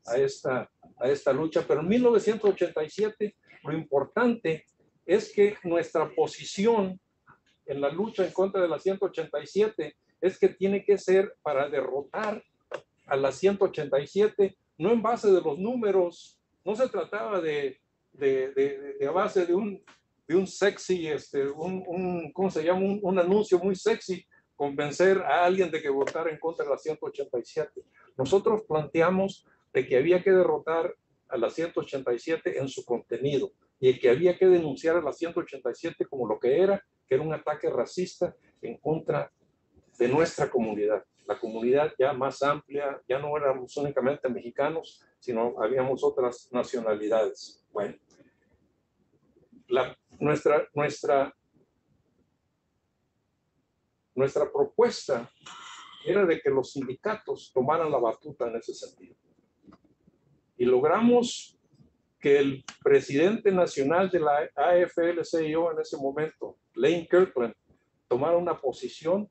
C: a esta lucha. Pero en 1987, lo importante es que nuestra posición en la lucha en contra de la 187 es que tiene que ser para derrotar a la 187, no en base de los números, no se trataba de base de un sexy, ¿cómo se llama? Un anuncio muy sexy, convencer a alguien de que votara en contra de la 187. Nosotros planteamos de que había que derrotar a la 187 en su contenido y que había que denunciar a la 187 como lo que era un ataque racista en contra de nuestra comunidad. la comunidad ya más amplia, ya no éramos únicamente mexicanos, sino habíamos otras nacionalidades. Bueno, nuestra propuesta era de que los sindicatos tomaran la batuta en ese sentido. Y logramos que el presidente nacional de la AFL-CIO en ese momento, Lane Kirkland, tomara una posición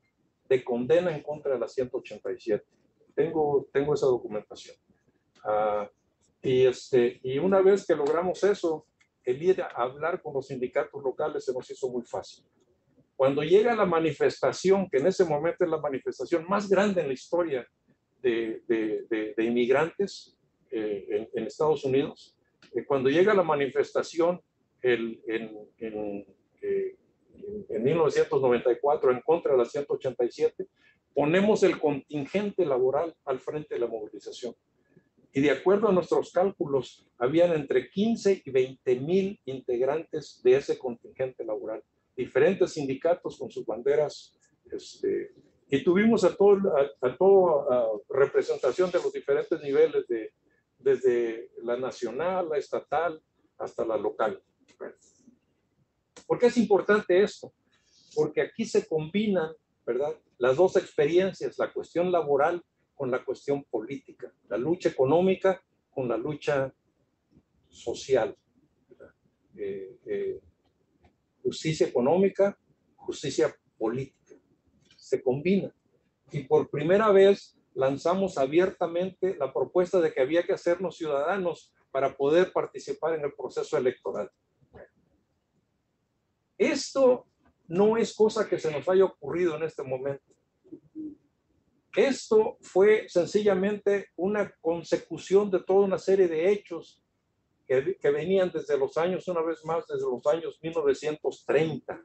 C: de condena en contra de la 187. Tengo esa documentación. Y una vez que logramos eso, el ir a hablar con los sindicatos locales se nos hizo muy fácil. Cuando llega la manifestación, que en ese momento es la manifestación más grande en la historia de inmigrantes en Estados Unidos, cuando llega la manifestación en 1994 en contra de la 187, ponemos el contingente laboral al frente de la movilización. Y de acuerdo a nuestros cálculos, habían entre 15 y 20,000 integrantes de ese contingente laboral, diferentes sindicatos con sus banderas, y tuvimos a toda representación de los diferentes niveles, desde la nacional, la estatal, hasta la local. ¿Por qué es importante esto? Porque aquí se combinan, ¿verdad?, las dos experiencias, la cuestión laboral con la cuestión política, la lucha económica con la lucha social. Justicia económica, justicia política, se combina. Y por primera vez lanzamos abiertamente la propuesta de que había que hacernos ciudadanos para poder participar en el proceso electoral. Esto no es cosa que se nos haya ocurrido en este momento. Esto fue sencillamente una consecución de toda una serie de hechos que venían desde los años, una vez más, desde los años 1930.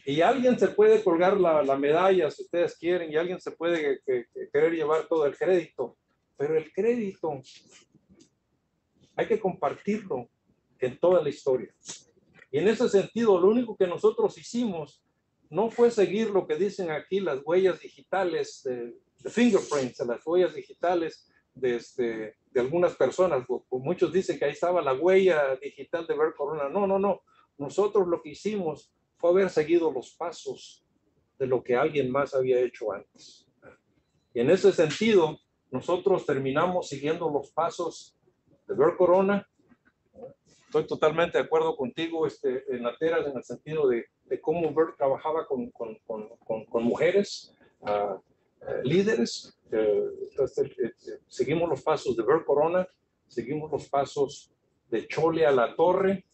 C: Y alguien se puede colgar la medalla si ustedes quieren, y alguien se puede querer llevar todo el crédito, pero el crédito hay que compartirlo en toda la historia. Y en ese sentido, lo único que nosotros hicimos no fue seguir lo que dicen aquí las huellas digitales, de fingerprints, las huellas digitales de algunas personas. Muchos dicen que ahí estaba la huella digital de Bert Corona. No, no, no. Nosotros lo que hicimos fue haber seguido los pasos de lo que alguien más había hecho antes. Y en ese sentido, nosotros terminamos siguiendo los pasos de Bert Corona. Estoy totalmente de acuerdo contigo, Nateras, en el sentido de cómo Bert trabajaba con mujeres, líderes. Entonces, seguimos los pasos de Bert Corona, seguimos los pasos de Chole a la Torre,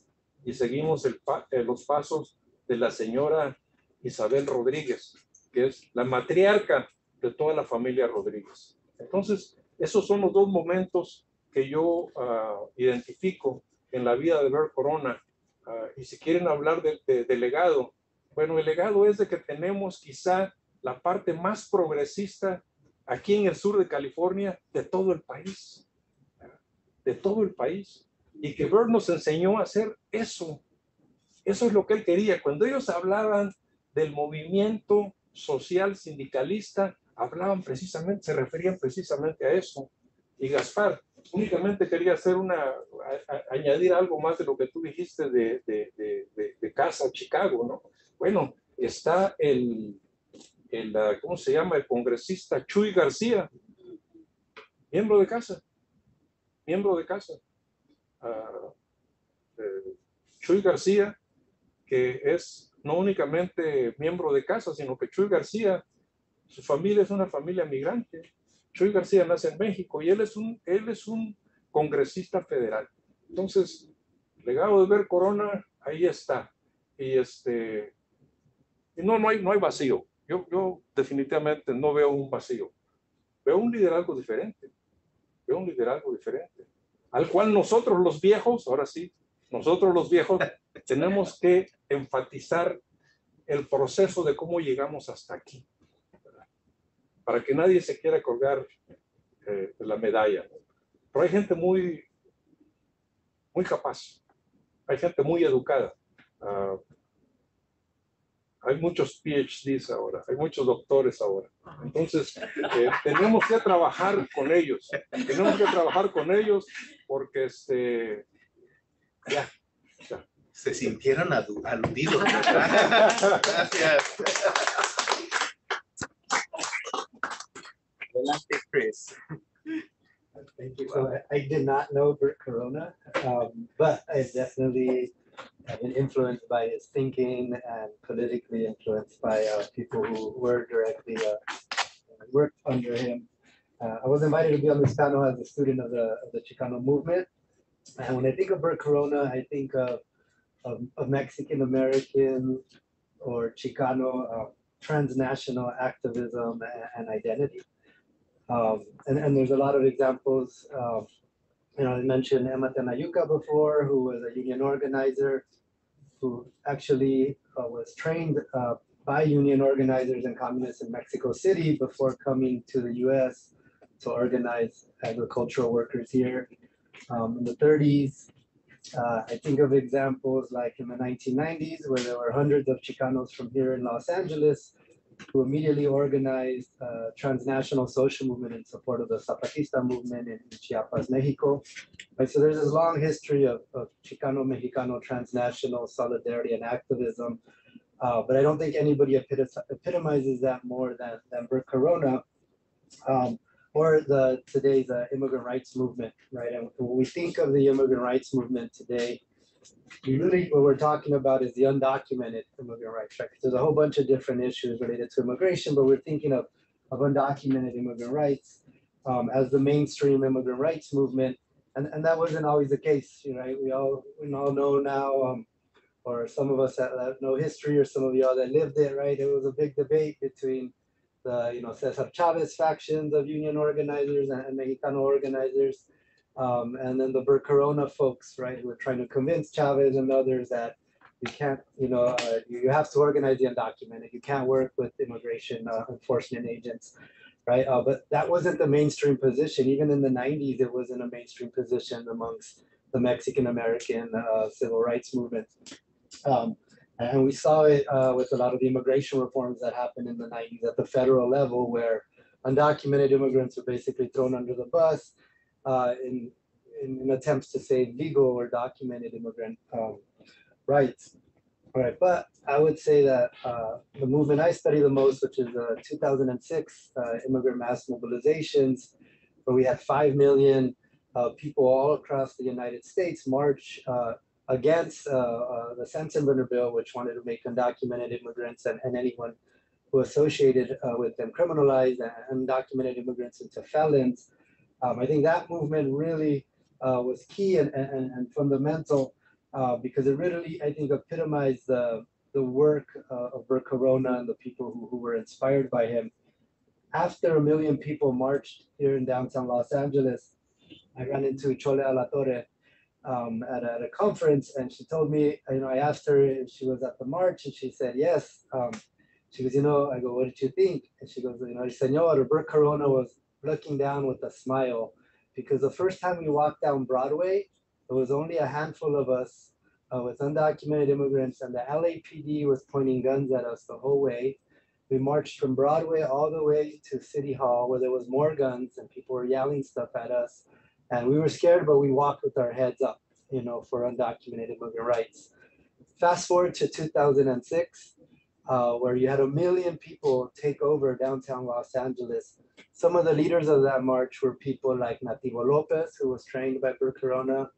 C: y seguimos los pasos de la señora Isabel Rodríguez, que es la matriarca de toda la familia Rodríguez. Entonces, esos son los dos momentos que yo identifico en la vida de Bert Corona. Y si quieren hablar de legado, bueno, el legado es de que tenemos quizá la parte más progresista aquí en el sur de California de todo el país, y que Bert nos enseñó a hacer eso. Eso es lo que él quería. Cuando ellos hablaban del movimiento social sindicalista, se referían precisamente a eso. Y Gaspar, únicamente quería añadir algo más de lo que tú dijiste de Casa Chicago, ¿no? Bueno, está ¿cómo se llama? El congresista Chuy García, miembro de Casa. Chuy García, que es no únicamente miembro de Casa, sino que Chuy García, su familia es una familia migrante. Chuy García nace en México y él es un congresista federal. Entonces, legado de Bert Corona, ahí está. Y no hay vacío. Yo definitivamente no veo un vacío. Veo un liderazgo diferente. Al cual nosotros los viejos, ahora sí, tenemos que enfatizar el proceso de cómo llegamos hasta aquí, ¿verdad? Para que nadie se quiera colgar la medalla, ¿no? Pero hay gente muy capaz, hay gente muy educada. hay muchos PhDs ahora, hay muchos doctores ahora. Entonces, tenemos que trabajar con ellos. Tenemos que trabajar con ellos porque ya.
A: Se sintieron aludidos, ¿verdad? Gracias. Adelante, Chris.
D: Thank you. So I did not know Bert Corona, but I definitely have been influenced by his thinking and politically influenced by people who were directly worked under him. I was invited to be on this panel as a student of the Chicano movement. And when I think of Bert Corona, I think of Mexican American or Chicano transnational activism and identity. And there's a lot of examples. I mentioned Emma Tenayuca before, who was a union organizer, who actually was trained by union organizers and communists in Mexico City before coming to the US to organize agricultural workers here in the 30s. I think of examples like in the 1990s, where there were hundreds of Chicanos from here in Los Angeles who immediately organized a transnational social movement in support of the Zapatista movement in Chiapas, Mexico. Right, so there's this long history of Chicano-Mexicano transnational solidarity and activism, but I don't think anybody epitomizes that more than Bert Corona or today's immigrant rights movement, right? And when we think of the immigrant rights movement today, what we're talking about is the undocumented immigrant rights, right? There's a whole bunch of different issues related to immigration, but we're thinking of undocumented immigrant rights as the mainstream immigrant rights movement, and that wasn't always the case, right? We all know now, or some of us that know history, or some of y'all that lived it, right? It was a big debate between the Cesar Chavez factions of union organizers and Mexicano organizers. And then the Bert Corona folks, right, who were trying to convince Chavez and others that you can't, you have to organize the undocumented. You can't work with immigration enforcement agents, right? But that wasn't the mainstream position. Even in the 90s, it wasn't a mainstream position amongst the Mexican American civil rights movement. And we saw it with a lot of the immigration reforms that happened in the 90s at the federal level, where undocumented immigrants were basically thrown under the bus in attempts to save legal or documented immigrant rights. All right, but I would say that the movement I study the most, which is 2006 immigrant mass mobilizations, where we had 5 million people all across the United States march against the Sensenbrenner bill, which wanted to make undocumented immigrants and anyone who associated with them criminalized, and undocumented immigrants into felons. I think that movement really was key and fundamental because it really, I think, epitomized the work of Bert Corona and the people who were inspired by him. After 1 million people marched here in downtown Los Angeles, I ran into Chole Alatorre at a conference, and she told me, I asked her if she was at the march, and she said yes. She goes, I go, what did you think? And she goes, Señor, Bert Corona was looking down with a smile, because the first time we walked down Broadway, there was only a handful of us with undocumented immigrants, and the LAPD was pointing guns at us the whole way. We marched from Broadway all the way to City Hall, where there was more guns and people were yelling stuff at us. And we were scared, but we walked with our heads up, for undocumented immigrant rights. Fast forward to 2006, where you had 1 million people take over downtown Los Angeles. Some of the leaders of that march were people like Nativo Lopez, who was trained by Bert Corona,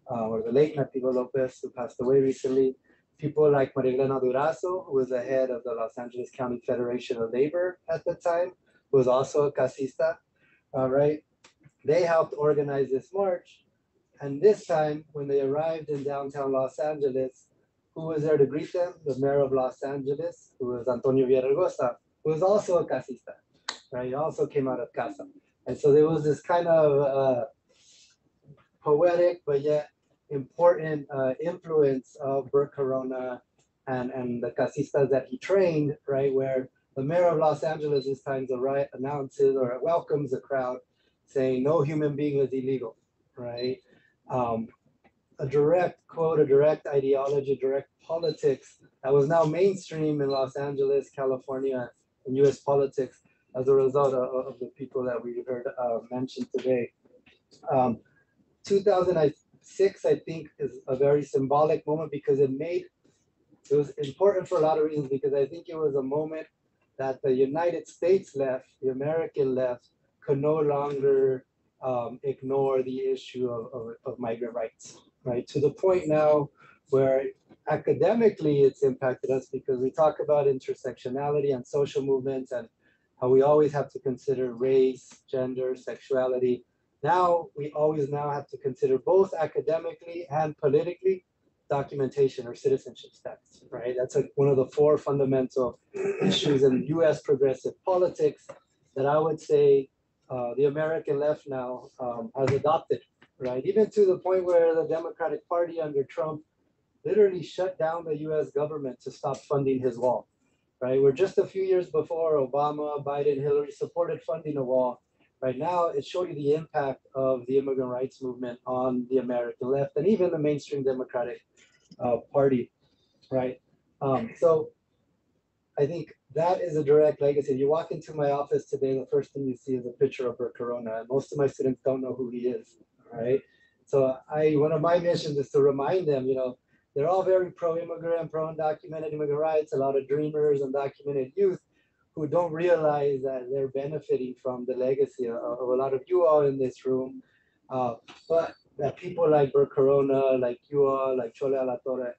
D: or the late Nativo Lopez, who passed away recently. People like Maria Elena Durazo, who was the head of the Los Angeles County Federation of Labor at the time, who was also a casista, right? They helped organize this march. And this time, when they arrived in downtown Los Angeles, who was there to greet them? The mayor of Los Angeles, who was Antonio Villaraigosa, who was also a casista, right? He also came out of Casa. And so there was this kind of poetic, but yet important influence of Bert Corona and the casistas that he trained, right? Where the mayor of Los Angeles this time announces or welcomes the crowd, saying no human being is illegal, right? a direct quote, a direct ideology, direct politics that was now mainstream in Los Angeles, California, and US politics as a result of the people that we heard mentioned today. 2006, I think, is a very symbolic moment because it was important for a lot of reasons, because I think it was a moment that the United States left, the American left, could no longer ignore the issue of migrant rights, right? To the point now where academically it's impacted us because we talk about intersectionality and social movements and how we always have to consider race, gender, sexuality. Now we always now have to consider both academically and politically documentation or citizenship status, right? That's like one of the 4 fundamental issues in US progressive politics that I would say the American left now has adopted, right? Even to the point where the Democratic Party under Trump literally shut down the US government to stop funding his wall, right? We're just a few years before Obama, Biden, Hillary supported funding a wall. Right now, it's showing the impact of the immigrant rights movement on the American left and even the mainstream Democratic Party, right? So I think that is a direct legacy. If you walk into my office today, the first thing you see is a picture of Bert Corona, and most of my students don't know who he is, right? So one of my missions is to remind them, they're all very pro-immigrant, pro-undocumented immigrant rights, a lot of dreamers, undocumented youth who don't realize that they're benefiting from the legacy of a lot of you all in this room, but that people like Bert Corona, like you all, like Chole Alatorre,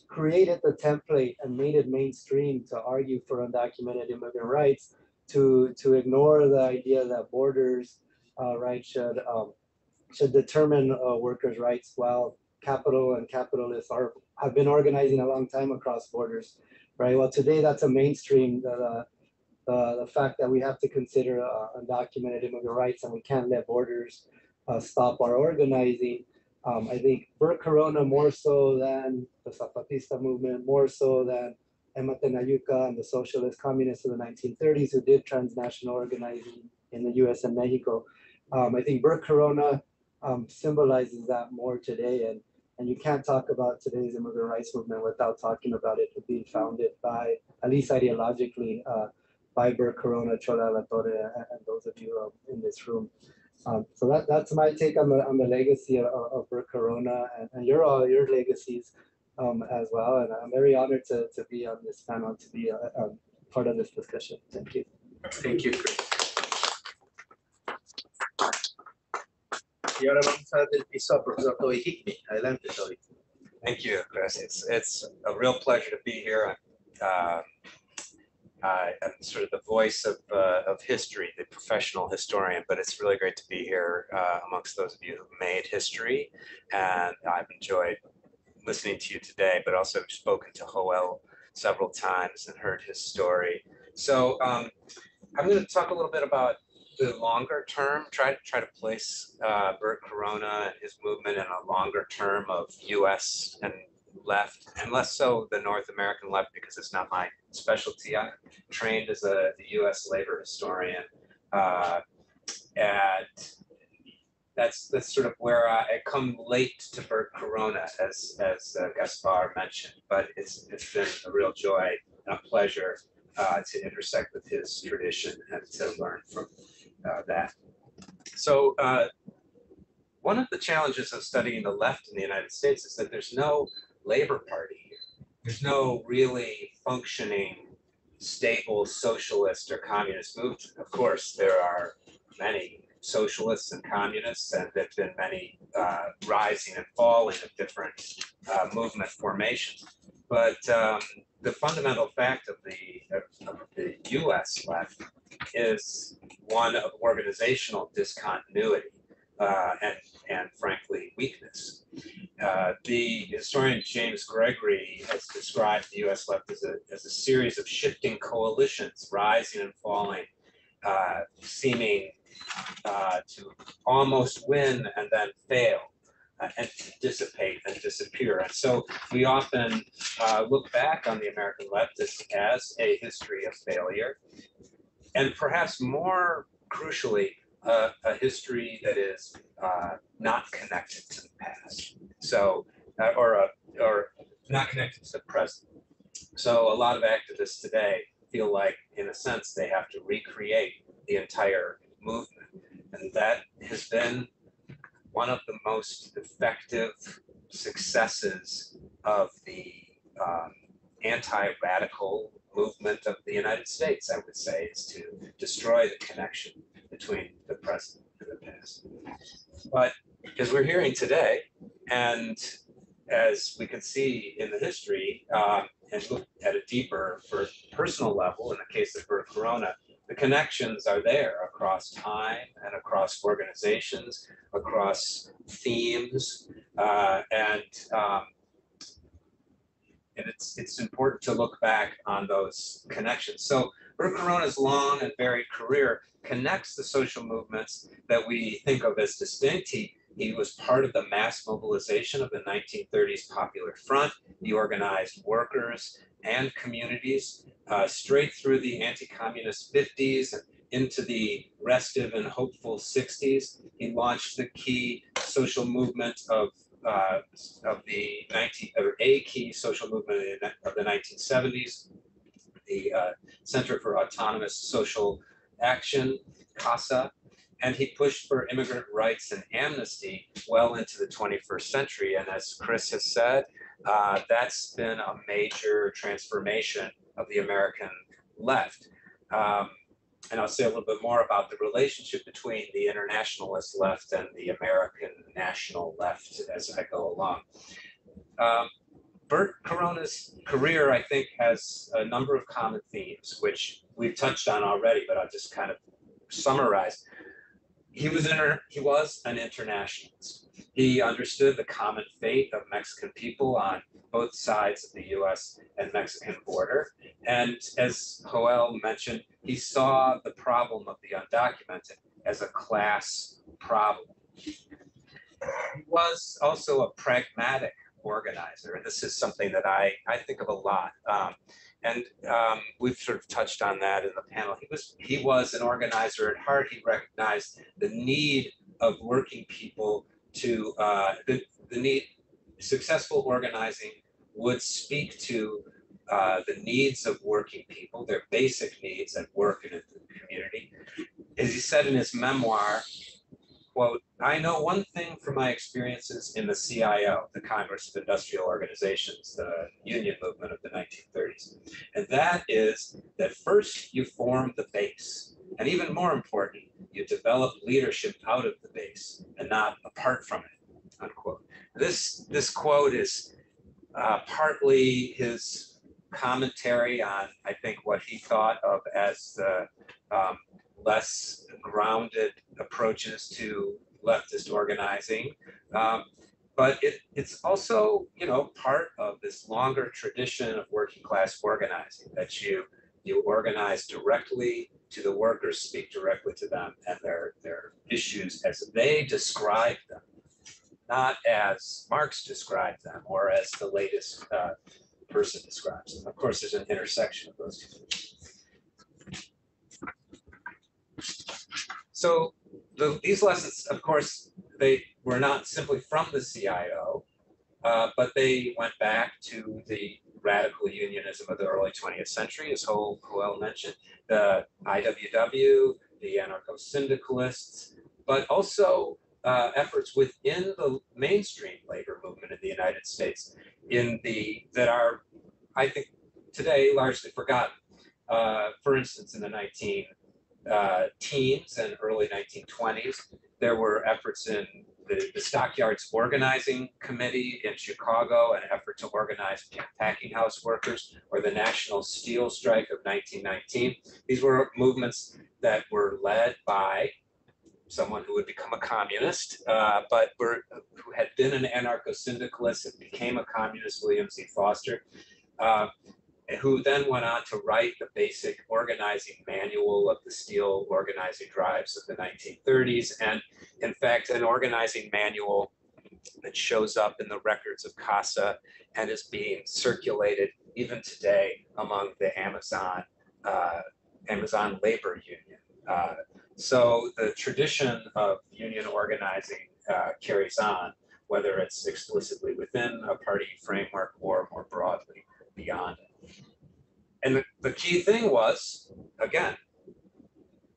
D: created the template and made it mainstream to argue for undocumented immigrant rights, to ignore the idea that borders, right, should determine workers' rights, while capital and capitalists have been organizing a long time across borders, right? Well, today that's a mainstream, the fact that we have to consider undocumented immigrant rights and we can't let borders stop our organizing. I think Bert Corona, more so than the Zapatista movement, more so than Emma Tenayuca and the socialist communists of the 1930s who did transnational organizing in the US and Mexico. I think Bert Corona symbolizes that more today, and you can't talk about today's immigrant rights movement without talking about it being founded by, at least ideologically, by Bert Corona, Chole Alatorre, and those of you in this room. So that's my take on the legacy of Bert Corona and your legacies as well. And I'm very honored to be on this panel, to be part of this discussion. Thank you.
A: Thank you, Chris. Y ahora vamos a dar el piso al profesor Toby Hickney. Adelante, Toby.
E: Thank you, Chris. It's a real pleasure to be here. I'm sort of the voice of history, the professional historian, but it's really great to be here amongst those of you who've made history. And I've enjoyed listening to you today, but also spoken to Joel several times and heard his story. So I'm going to talk a little bit about the longer term, try to place Bert Corona and his movement in a longer term of US and left, and less so the North American left, because it's not my specialty. I'm trained as the US labor historian, and that's sort of where I come late to Bert Corona, as Gaspar mentioned, but it's been a real joy and a pleasure to intersect with his tradition and to learn from that. So one of the challenges of studying the left in the United States is that there's no Labor Party here. There's no really functioning, stable socialist or communist movement. Of course, there are many socialists and communists, and there have been many rising and falling of different movement formations. But the fundamental fact of the US left is one of organizational discontinuity and frankly, weakness. The historian James Gregory has described the US left as a series of shifting coalitions, rising and falling, seeming to almost win and then fail, and dissipate and disappear. And so we often look back on the American left as a history of failure, and perhaps more crucially, a history that is not connected to the past. So, or not connected to the present. So a lot of activists today feel like, in a sense, they have to recreate the entire movement. And that has been one of the most effective successes of the anti-radical movement of the United States, I would say, is to destroy the connection between the present and the past. But as we're hearing today, and as we can see in the history, and look at a deeper, personal level, in the case of Bert Corona, the connections are there across time and across organizations, across themes, and it's important to look back on those connections. So Bert Corona's long and varied career connects the social movements that we think of as distinct. He was part of the mass mobilization of the 1930s Popular Front. He organized workers and communities straight through the anti-communist 50s and into the restive and hopeful 60s. He launched the key social movement of a key social movement of the 1970s, the Center for Autonomous Social Action, CASA, and he pushed for immigrant rights and amnesty well into the 21st century. And as Chris has said, that's been a major transformation of the American left. And I'll say a little bit more about the relationship between the internationalist left and the American national left as I go along. Bert Corona's career, I think, has a number of common themes, which we've touched on already, but I'll just kind of summarize. He was an internationalist. He understood the common fate of Mexican people on both sides of the US and Mexican border. And as Joel mentioned, he saw the problem of the undocumented as a class problem. He was also a pragmatic organizer, and this is something that I think of a lot. We've sort of touched on that in the panel. He was an organizer at heart. He recognized the need of working people to the need. Successful organizing would speak to the needs of working people, their basic needs at work and in the community. As he said in his memoir, quote, "I know one thing from my experiences in the CIO, the Congress of Industrial Organizations, the union movement of the 1930s. And that is that first you form the base. And even more important, you develop leadership out of the base and not apart from it," unquote. This quote is partly his commentary on, I think, what he thought of as the less grounded approaches to leftist organizing. But it's also, part of this longer tradition of working class organizing, that you organize directly to the workers, speak directly to them and their issues as they describe them, not as Marx described them or as the latest person describes them. Of course, there's an intersection of those two. So these lessons, of course, they were not simply from the CIO, but they went back to the radical unionism of the early 20th century, as Joel mentioned, the IWW, the anarcho-syndicalists, but also efforts within the mainstream labor movement in the United States that are, I think, today largely forgotten. For instance, in the teens and early 1920s, there were efforts in the Stockyards Organizing Committee in Chicago, an effort to organize packing house workers, or the National Steel Strike of 1919. These were movements that were led by someone who would become a communist, but who had been an anarcho-syndicalist and became a communist, William Z. Foster, who then went on to write the basic organizing manual of the steel organizing drives of the 1930s. And in fact, an organizing manual that shows up in the records of CASA and is being circulated even today among the Amazon Labor Union. So the tradition of union organizing carries on, whether it's explicitly within a party framework or more broadly beyond it. And the key thing was, again,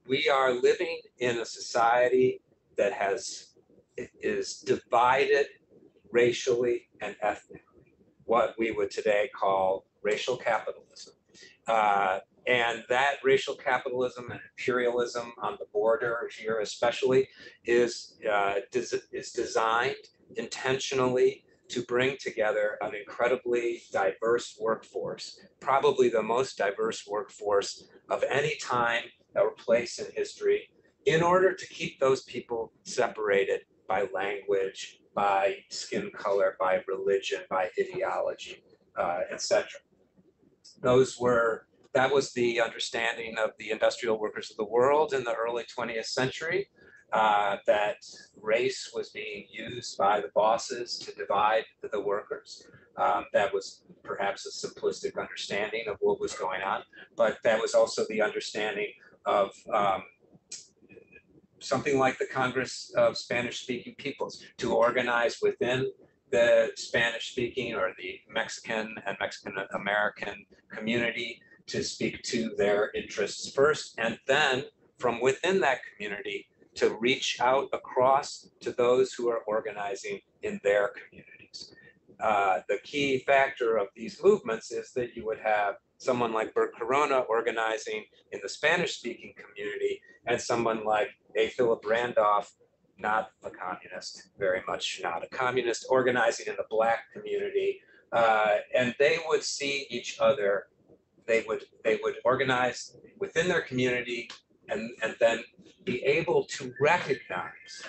E: we are living in a society that is divided racially and ethnically, what we would today call racial capitalism. And that racial capitalism and imperialism on the border here especially is designed intentionally to bring together an incredibly diverse workforce, probably the most diverse workforce of any time or place in history, in order to keep those people separated by language, by skin color, by religion, by ideology, etc. That was the understanding of the industrial workers of the world in the early 20th century, that race was being used by the bosses to divide the workers. That was perhaps a simplistic understanding of what was going on, but that was also the understanding of something like the Congress of Spanish-speaking Peoples, to organize within the Spanish-speaking or the Mexican and Mexican-American community to speak to their interests first, and then from within that community to reach out across to those who are organizing in their communities. The key factor of these movements is that you would have someone like Bert Corona organizing in the Spanish-speaking community, and someone like A. Philip Randolph, not a communist, very much not a communist, organizing in the Black community. And they would see each other. They would organize within their community and then be able to recognize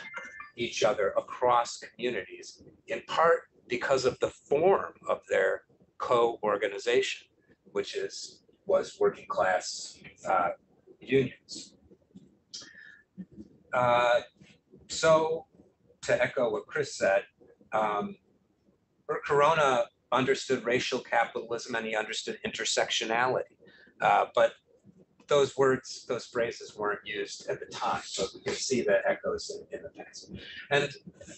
E: each other across communities, in part because of the form of their co-organization, which was working class unions. So to echo what Chris said, Bert Corona understood racial capitalism and he understood intersectionality, but those phrases weren't used at the time, but we can see the echoes in the past. And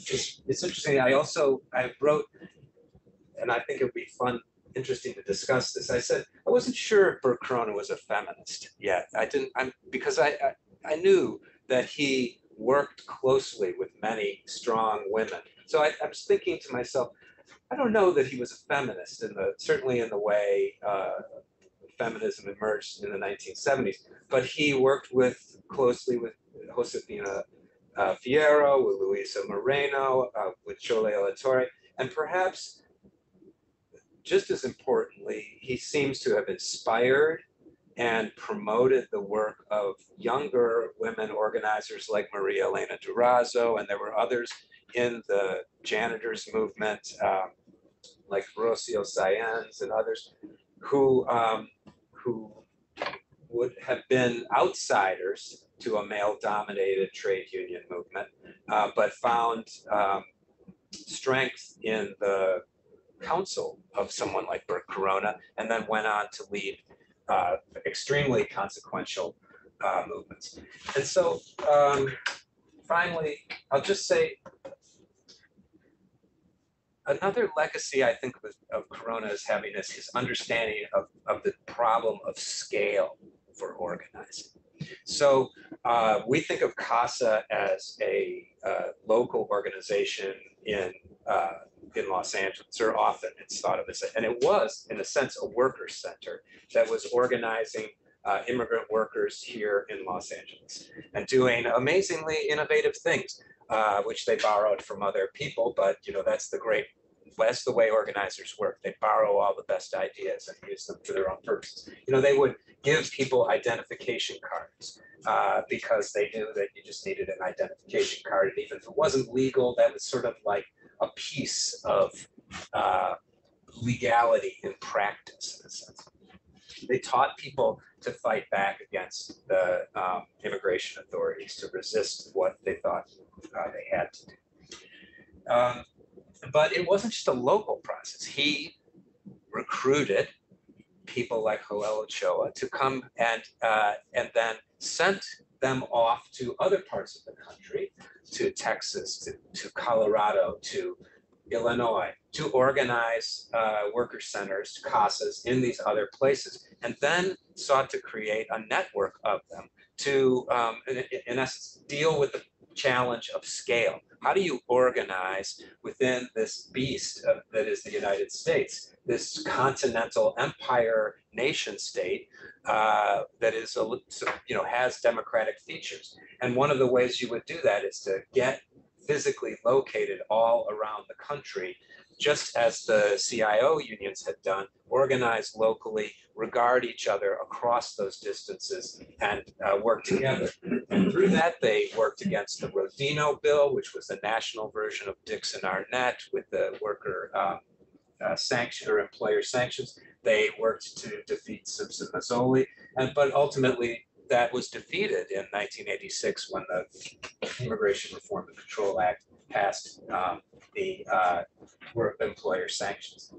E: it's interesting, I wrote, and I think it would be interesting to discuss this. I said, I wasn't sure if Bert Corona was a feminist yet. Because I knew that he worked closely with many strong women. So I was thinking to myself, I don't know that he was a feminist certainly in the way feminism emerged in the 1970s, but he worked closely with Josefina Fierro, with Luisa Moreno, with Chole Olatorre, and perhaps just as importantly, he seems to have inspired and promoted the work of younger women organizers like Maria Elena Durazo, and there were others in the janitors movement, like Rocio Sáenz and others, who would have been outsiders to a male-dominated trade union movement, but found strength in the counsel of someone like Bert Corona, and then went on to lead extremely consequential movements. And so finally, I'll just say, another legacy I think of Corona as having is his understanding of the problem of scale for organizing. So we think of CASA as a local organization in Los Angeles, or often it's thought of as, and it was, in a sense, a workers' center that was organizing immigrant workers here in Los Angeles and doing amazingly innovative things, which they borrowed from other people. But that's the way organizers work. They borrow all the best ideas and use them for their own purposes. They would give people identification cards because they knew that you just needed an identification card, and even if it wasn't legal, that was sort of like a piece of legality in practice, in a sense. They taught people to fight back against the immigration authorities, to resist what they thought they had to do. But it wasn't just a local process. He recruited people like Joel Ochoa to come and then sent them off to other parts of the country, to Texas, to Colorado, to Illinois, to organize worker centers, CASAs in these other places, and then sought to create a network of them to, in essence, deal with the challenge of scale. How do you organize within this beast that is the United States, this continental empire nation state that is, has democratic features? And one of the ways you would do that is to get physically located all around the country, just as the CIO unions had done, organize locally, regard each other across those distances, and work together. And through that, they worked against the Rodino Bill, which was the national version of Dixon-Arnett with the worker sanction or employer sanctions. They worked to defeat Simpson-Mazzoli, but ultimately that was defeated in 1986 when the Immigration Reform and Control Act passed the employer sanctions.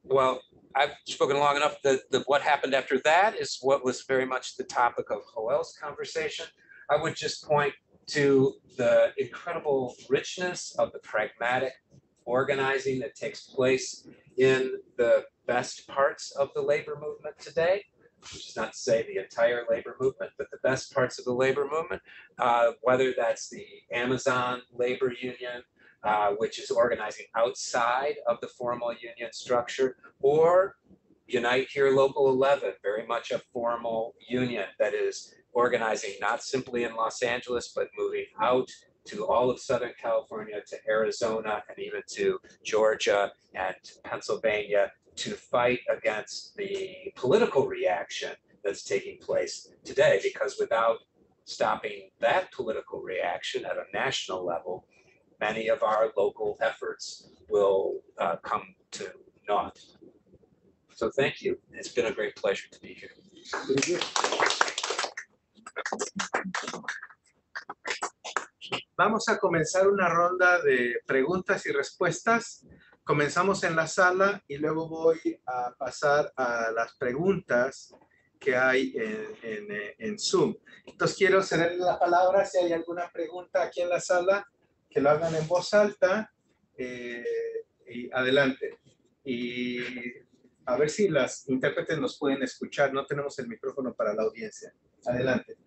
E: Well, I've spoken long enough. What happened after that is what was very much the topic of Joel's conversation. I would just point to the incredible richness of the pragmatic organizing that takes place in the best parts of the labor movement today, which is not to say the entire labor movement, but the best parts of the labor movement, whether that's the Amazon labor union, which is organizing outside of the formal union structure, or Unite Here Local 11, very much a formal union that is organizing not simply in Los Angeles, but moving out to all of Southern California, to Arizona, and even to Georgia and Pennsylvania, to fight against the political reaction that's taking place today. Because without stopping that political reaction at a national level, many of our local efforts will come to naught. So thank you. It's been a great pleasure to be here.
A: Vamos a comenzar una ronda de preguntas y respuestas. Comenzamos en la sala y luego voy a pasar a las preguntas que hay en Zoom. Entonces quiero cederle la palabra si hay alguna pregunta aquí en la sala, que lo hagan en voz alta. Y adelante. Y a ver si las intérpretes nos pueden escuchar. No tenemos el micrófono para la audiencia. Adelante.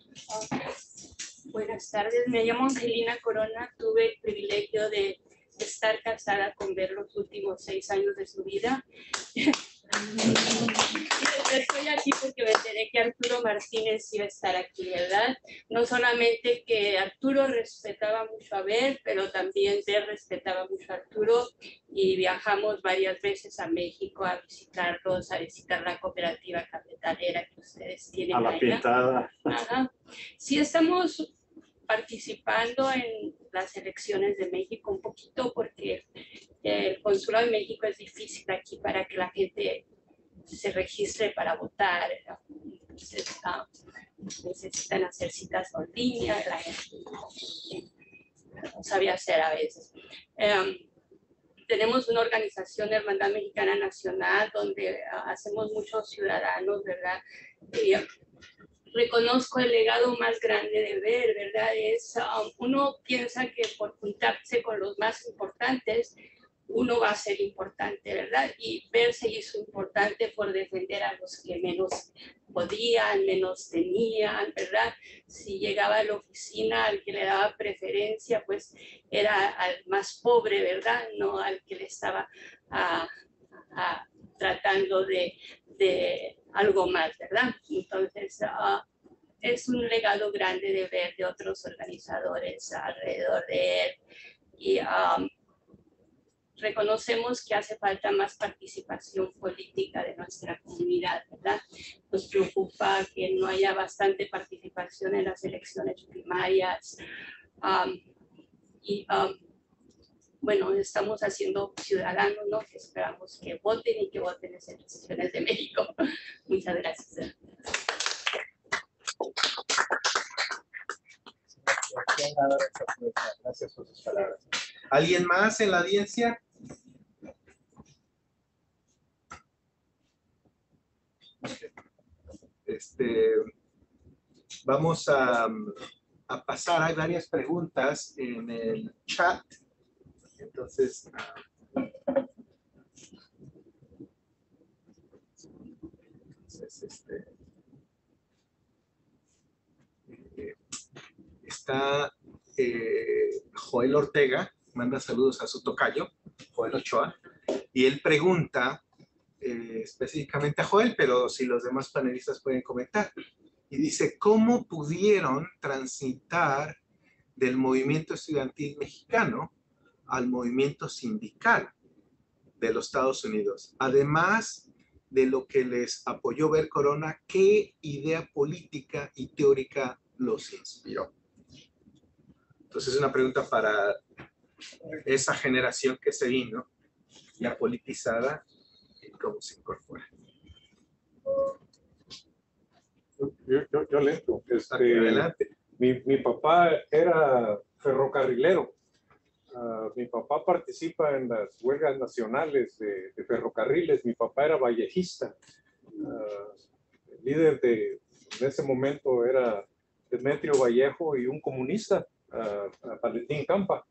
F: Buenas tardes, me llamo Angelina Corona. Tuve el privilegio de estar casada con Ver los últimos 6 años de su vida. Estoy aquí porque me enteré que Arturo Martínez iba a estar aquí, ¿verdad? No solamente que Arturo respetaba mucho a Ver, pero también Ver respetaba mucho a Arturo, y viajamos varias veces a México a visitarlos, a visitar la cooperativa cafetalera que ustedes tienen
B: A la
F: allá.
B: pintada.
F: Ajá. Sí, estamos participando en las elecciones de México un poquito porque el consulado de México es difícil aquí para que la gente se registre para votar. Entonces, necesitan hacer citas en línea, la gente no sabía hacer a veces. Tenemos una organización, Hermandad Mexicana Nacional, donde hacemos muchos ciudadanos, ¿verdad? Y, reconozco el legado más grande de Ver, ¿verdad? Uno piensa que por juntarse con los más importantes, uno va a ser importante, ¿verdad? Y Ver se hizo importante por defender a los que menos podían, menos tenían, ¿verdad? Si llegaba a la oficina, al que le daba preferencia, pues era al más pobre, ¿verdad? No al que le estaba tratando de algo más, ¿verdad? Entonces, es un legado grande de Ver de otros organizadores alrededor de él. Y reconocemos que hace falta más participación política de nuestra comunidad, ¿verdad? Nos preocupa que no haya bastante participación en las elecciones primarias. Bueno, estamos haciendo ciudadanos, ¿no? Que esperamos que voten y que voten en las elecciones de México. Muchas gracias.
A: Gracias por sus palabras. ¿Alguien más en la audiencia? Vamos a pasar, hay varias preguntas en el chat. Entonces, está Joel Ortega, manda saludos a su tocayo, Joel Ochoa, y él pregunta específicamente a Joel, pero si los demás panelistas pueden comentar. Y dice, ¿cómo pudieron transitar del movimiento estudiantil mexicano al movimiento sindical de los Estados Unidos? Además de lo que les apoyó ver Corona, ¿qué idea política y teórica los inspiró? Entonces es una pregunta para esa generación que se vino ya politizada y cómo se incorpora.
C: Yo le entro.
A: Adelante.
C: Mi papá era ferrocarrilero. Mi papá participa en las huelgas nacionales de ferrocarriles. Mi papá era vallejista. El líder en ese momento era Demetrio Vallejo y un comunista, Valentín Campa.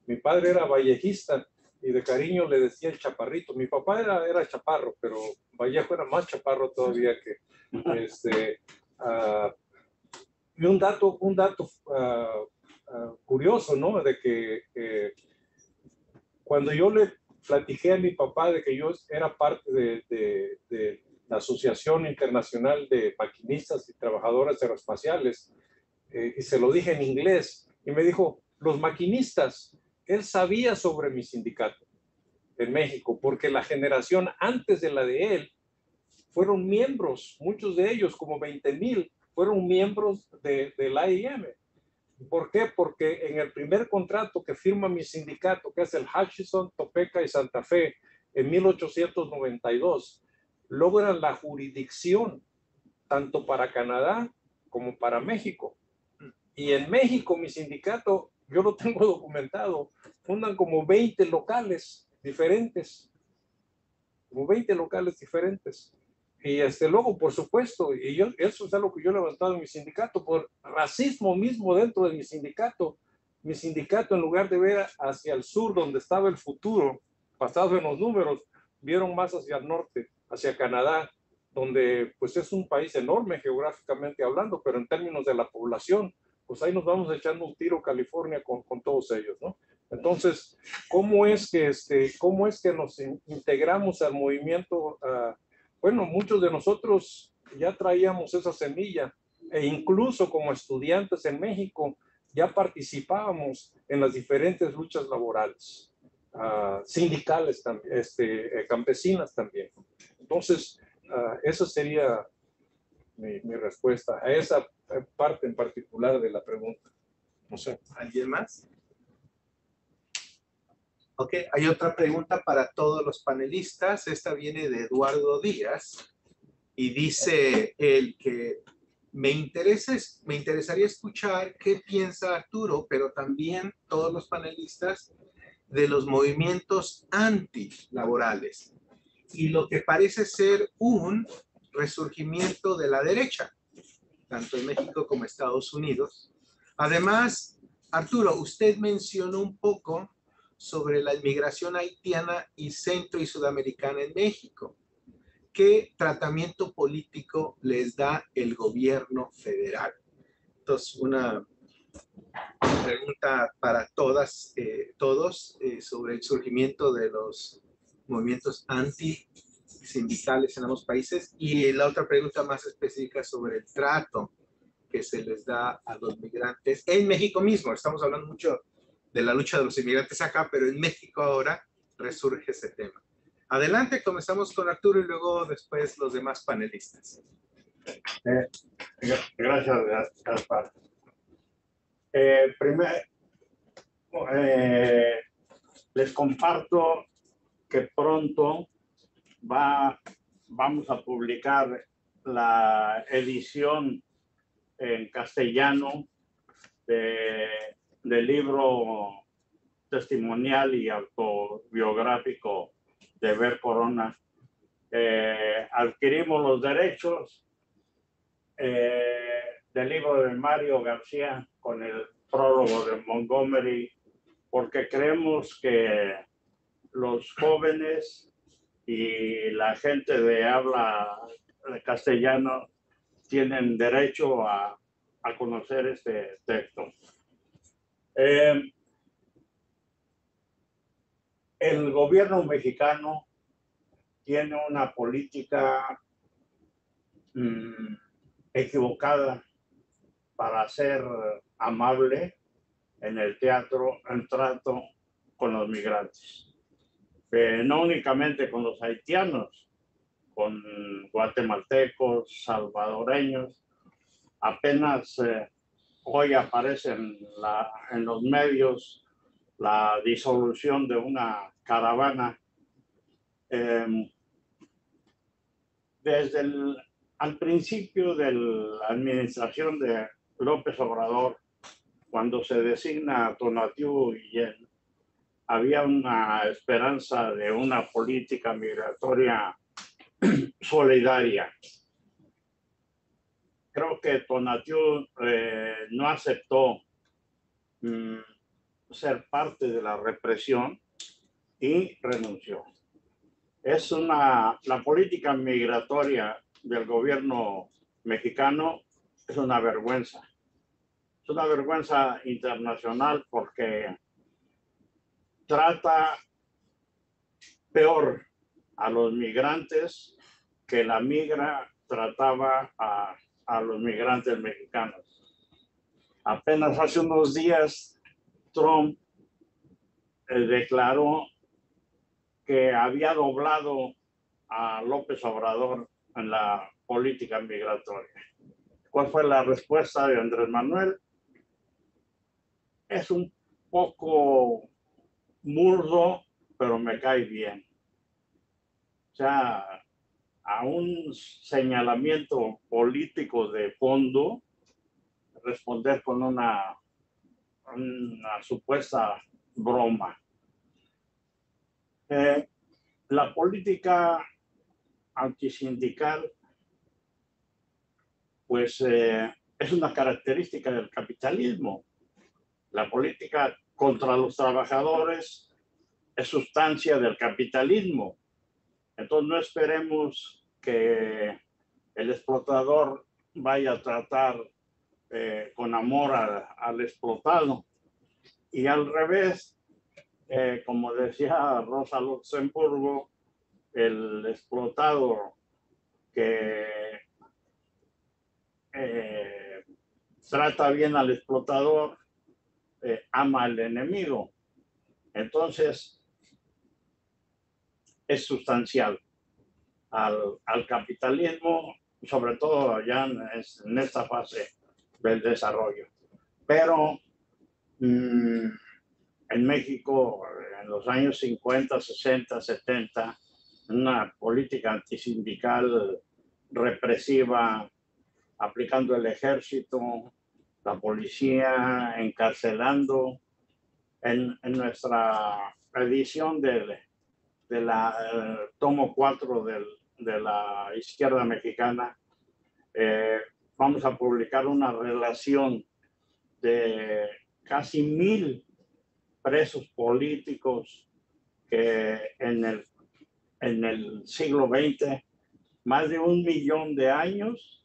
C: Mi padre era vallejista y de cariño le decía el chaparrito. Mi papá era chaparro, pero Vallejo era más chaparro todavía que y un dato curioso, ¿no? De que cuando yo le platiqué a mi papá de que yo era parte de la Asociación Internacional de Maquinistas y Trabajadoras Aeroespaciales, y se lo dije en inglés, y me dijo, los maquinistas, él sabía sobre mi sindicato en México, porque la generación antes de la de él fueron miembros, muchos de ellos, como 20,000, fueron miembros del AIM. ¿Por qué? Porque en el primer contrato que firma mi sindicato, que es el Hutchison, Topeka y Santa Fe, en 1892, logran la jurisdicción tanto para Canadá como para México. Y en México, mi sindicato, yo lo tengo documentado, fundan como 20 locales diferentes. Como 20 locales diferentes. Y luego, por supuesto, eso es algo que yo he levantado en mi sindicato, por racismo mismo dentro de mi sindicato, en lugar de ver hacia el sur, donde estaba el futuro, basado en los números, vieron más hacia el norte, hacia Canadá, donde pues es un país enorme geográficamente hablando, pero en términos de la población, pues ahí nos vamos echando un tiro California con todos ellos, ¿no? Entonces, ¿cómo es que nos integramos al movimiento? Bueno, muchos de nosotros ya traíamos esa semilla e incluso como estudiantes en México ya participábamos en las diferentes luchas laborales, sindicales también, campesinas también. Entonces, esa sería mi respuesta a esa parte en particular de la pregunta. No sé.
A: ¿Alguien más? Ok, hay otra pregunta para todos los panelistas. Esta viene de Eduardo Díaz y dice él que me interesaría escuchar qué piensa Arturo, pero también todos los panelistas de los movimientos antilaborales y lo que parece ser un resurgimiento de la derecha, tanto en México como Estados Unidos. Además, Arturo, usted mencionó un poco sobre la inmigración haitiana y centro y sudamericana en México. ¿Qué tratamiento político les da el gobierno federal? Entonces, una pregunta para todos sobre el surgimiento de los movimientos antisindicales en ambos países, y la otra pregunta más específica sobre el trato que se les da a los migrantes en México mismo. Estamos hablando mucho de la lucha de los inmigrantes acá, pero en México ahora resurge ese tema. Adelante, comenzamos con Arturo y luego después los demás panelistas.
B: Gracias, Gaspar. Primero, les comparto que pronto vamos a publicar la edición en castellano del libro testimonial y autobiográfico de Ver Corona. Adquirimos los derechos del libro de Mario García con el prólogo de Montgomery, porque creemos que los jóvenes y la gente de habla castellano tienen derecho a conocer este texto. El gobierno mexicano tiene una política equivocada para ser amable en el trato con los migrantes. No únicamente con los haitianos, con guatemaltecos, salvadoreños. Apenas hoy aparece en los medios la disolución de una caravana. Al principio de la administración de López Obrador, cuando se designa a Tonatiuh Guillén, había una esperanza de una política migratoria solidaria. Creo que Tonatiuh no aceptó ser parte de la represión y renunció. La política migratoria del gobierno mexicano es una vergüenza. Es una vergüenza internacional porque trata peor a los migrantes que la migra trataba a los migrantes mexicanos. Apenas hace unos días Trump declaró que había doblado a López Obrador en la política migratoria. ¿Cuál fue la respuesta de Andrés Manuel? Es un poco burdo, pero me cae bien. O sea, a un señalamiento político de fondo, responder con una supuesta broma. La política antisindical, pues es una característica del capitalismo. La política contra los trabajadores es sustancia del capitalismo. Entonces no esperemos que el explotador vaya a tratar con amor al explotado. Y al revés, como decía Rosa Luxemburgo, el explotado que trata bien al explotador ama al enemigo. Entonces, es sustancial al capitalismo, sobre todo ya en esta fase del desarrollo. Pero en México, en los años 50, 60, 70, una política antisindical represiva, aplicando el ejército, la policía, encarcelando. En nuestra edición de la tomo 4 de la izquierda mexicana, vamos a publicar una relación de casi 1000 presos políticos que en el siglo XX, más de 1 millón de años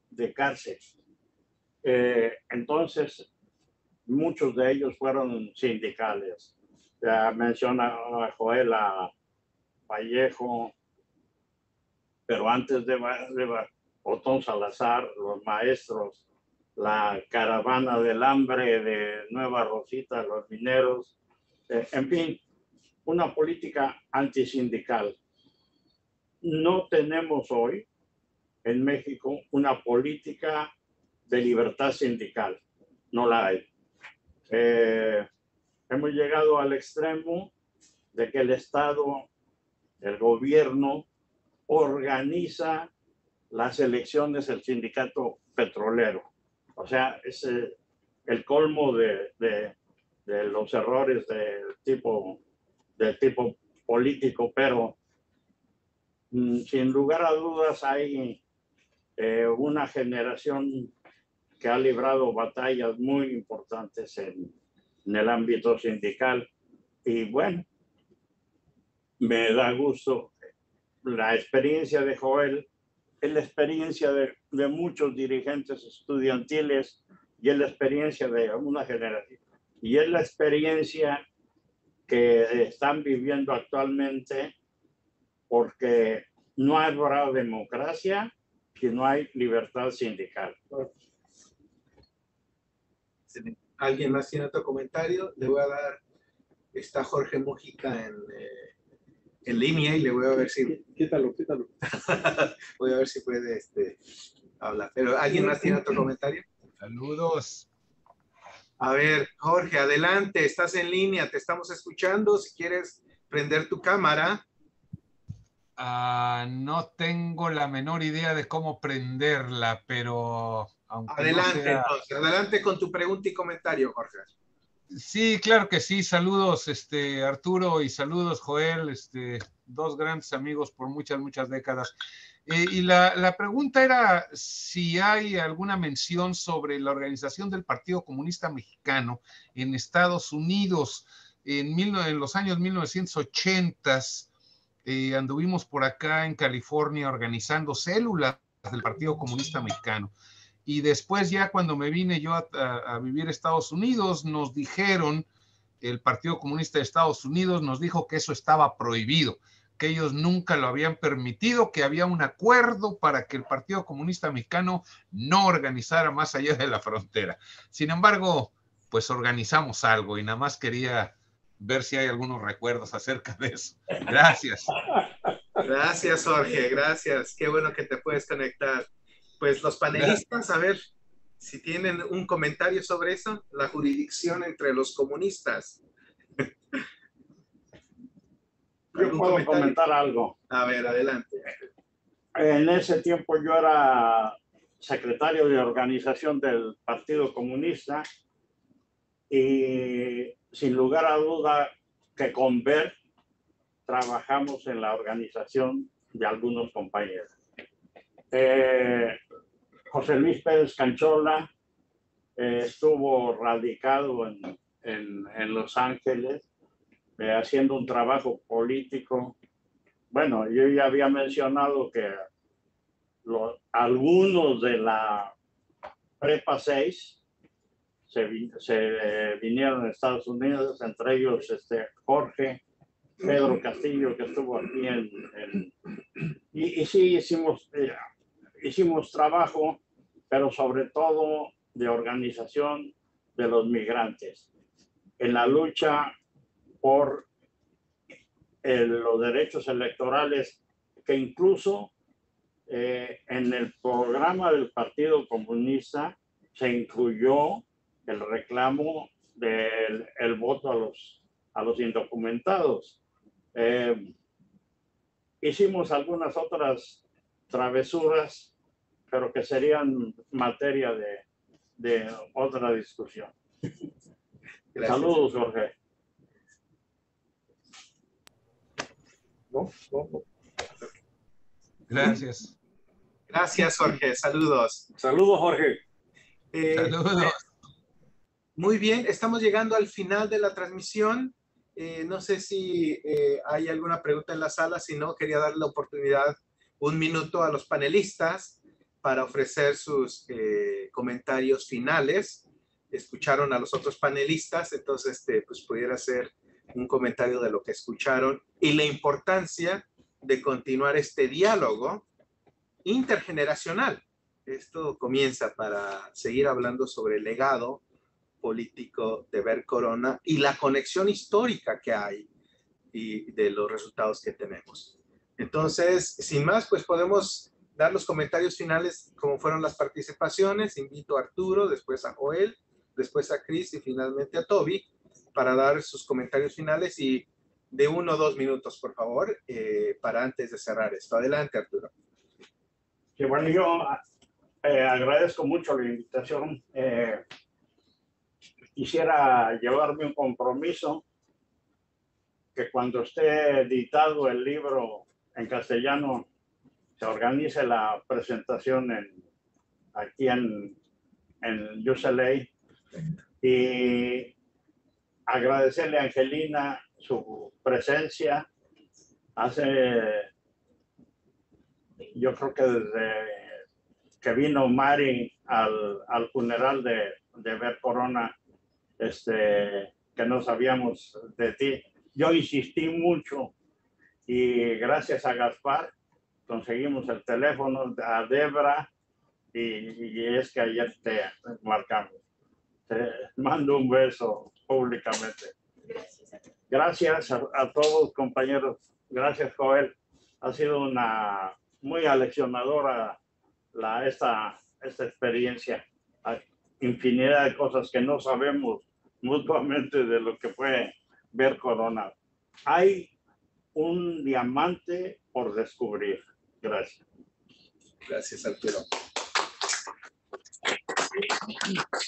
B: de cárcel. Entonces, muchos de ellos fueron sindicales. Ya menciona a Joela Vallejo, pero antes de Otón Salazar, los maestros, la caravana del hambre de Nueva Rosita, los mineros, en fin, una política antisindical. No tenemos hoy en México una política de libertad sindical, no la hay. Hemos llegado al extremo de que el Estado, el gobierno, organiza las elecciones del sindicato petrolero. O sea, es el colmo de los errores del tipo político, pero sin lugar a dudas hay una generación que ha librado batallas muy importantes en el ámbito sindical. Y bueno, me da gusto la experiencia de Joel, es la experiencia de muchos dirigentes estudiantiles y es la experiencia de una generación. Y es la experiencia que están viviendo actualmente, porque no habrá democracia si no hay libertad sindical.
A: ¿Alguien más tiene otro comentario? Le voy a dar, está Jorge Mujica en línea y le voy a ver si...
C: Quítalo.
A: Voy a ver si puede hablar. Pero ¿alguien más tiene otro comentario?
G: Saludos.
A: A ver, Jorge, adelante, estás en línea, te estamos escuchando. Si quieres prender tu cámara.
G: No tengo la menor idea de cómo prenderla, pero aunque
A: Adelante,
G: no sea...
A: entonces, adelante con tu pregunta y comentario, Jorge.
G: Sí, claro que sí. Saludos, Arturo, y saludos, Joel, dos grandes amigos por muchas décadas. Y la pregunta era si hay alguna mención sobre la organización del Partido Comunista Mexicano en Estados Unidos en los años 1980. Anduvimos por acá en California organizando células del Partido Comunista Mexicano. Y después ya cuando me vine yo a vivir a Estados Unidos, nos dijeron, el Partido Comunista de Estados Unidos nos dijo que eso estaba prohibido, que ellos nunca lo habían permitido, que había un acuerdo para que el Partido Comunista Mexicano no organizara más allá de la frontera. Sin embargo, pues organizamos algo y nada más quería ver si hay algunos recuerdos acerca de eso. Gracias.
A: Gracias, Jorge, gracias. Qué bueno que te puedes conectar. Pues los panelistas, a ver si tienen un comentario sobre eso, la jurisdicción entre los comunistas.
B: Yo puedo comentar algo.
A: A ver, adelante.
B: En ese tiempo yo era secretario de organización del Partido Comunista y sin lugar a duda que con Bert trabajamos en la organización de algunos compañeros. José Luis Pérez Canchola estuvo radicado en Los Ángeles haciendo un trabajo político. Bueno, yo ya había mencionado que algunos de la Prepa 6 se vinieron a Estados Unidos, entre ellos Jorge, Pedro Castillo, que estuvo aquí y sí hicimos trabajo, pero sobre todo de organización de los migrantes, en la lucha por los derechos electorales, que incluso en el programa del Partido Comunista se incluyó el reclamo del voto a los indocumentados. Hicimos algunas otras travesuras, pero que serían materia de otra discusión. Gracias. Saludos, Jorge.
C: No.
G: Gracias.
A: Gracias, Jorge. Saludos.
C: Saludos, Jorge.
G: Saludos.
A: Muy bien, estamos llegando al final de la transmisión. No sé si hay alguna pregunta en la sala. Si no, quería darle la oportunidad, un minuto a los panelistas para ofrecer sus comentarios finales. Escucharon a los otros panelistas, entonces pues pudiera hacer un comentario de lo que escucharon y la importancia de continuar este diálogo intergeneracional. Esto comienza para seguir hablando sobre el legado político de Bert Corona y la conexión histórica que hay y de los resultados que tenemos. Entonces, sin más, pues podemos dar los comentarios finales como fueron las participaciones. Invito a Arturo, después a Joel, después a Chris y finalmente a Toby para dar sus comentarios finales y de 1 o 2 minutos, por favor, para antes de cerrar esto. Adelante, Arturo.
B: Sí, bueno, yo agradezco mucho la invitación. Quisiera llevarme un compromiso que cuando esté editado el libro en castellano se organice la presentación aquí en en UCLA, y agradecerle a Angelina su presencia. Yo creo que desde que vino Mari al funeral de Bert Corona, que no sabíamos de ti, yo insistí mucho, y gracias a Gaspar conseguimos el teléfono a Debra, y es que ayer te marcamos. Te mando un beso públicamente. Gracias a todos, compañeros. Gracias, Joel. Ha sido una muy aleccionadora esta experiencia. Hay infinidad de cosas que no sabemos mutuamente de lo que fue Bert Corona. Hay un diamante por descubrir. Gracias.
E: Gracias, Arturo.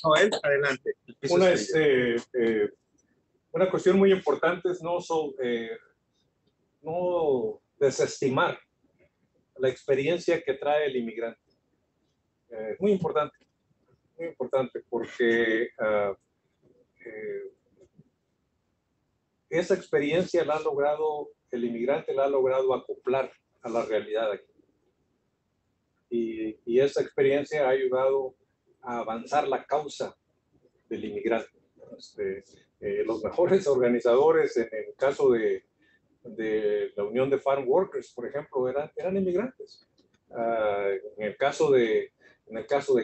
E: Joel, adelante.
C: Una cuestión muy importante es no desestimar la experiencia que trae el inmigrante. Muy importante porque esa experiencia el inmigrante la ha logrado acoplar a la realidad aquí. Y esa experiencia ha ayudado a avanzar la causa del inmigrante. Los mejores organizadores en el caso de la Unión de Farm Workers, por ejemplo, eran inmigrantes. En el caso de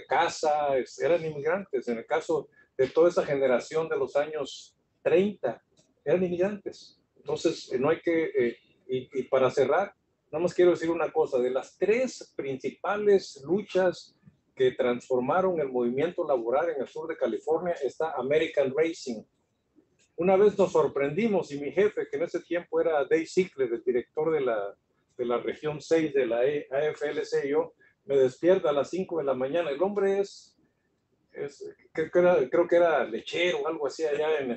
C: CASA, eran inmigrantes. En el caso de toda esa generación de los años 30, eran inmigrantes. Entonces, no hay que... y para cerrar, nada más quiero decir una cosa. De las 3 principales luchas que transformaron el movimiento laboral en el sur de California está American Racing. Una vez nos sorprendimos, y mi jefe, que en ese tiempo era Dave Ziegler, el director de la región 6 de la AFL-CIO, yo me despierta a las 5 de la mañana. El hombre creo que era lechero o algo así allá en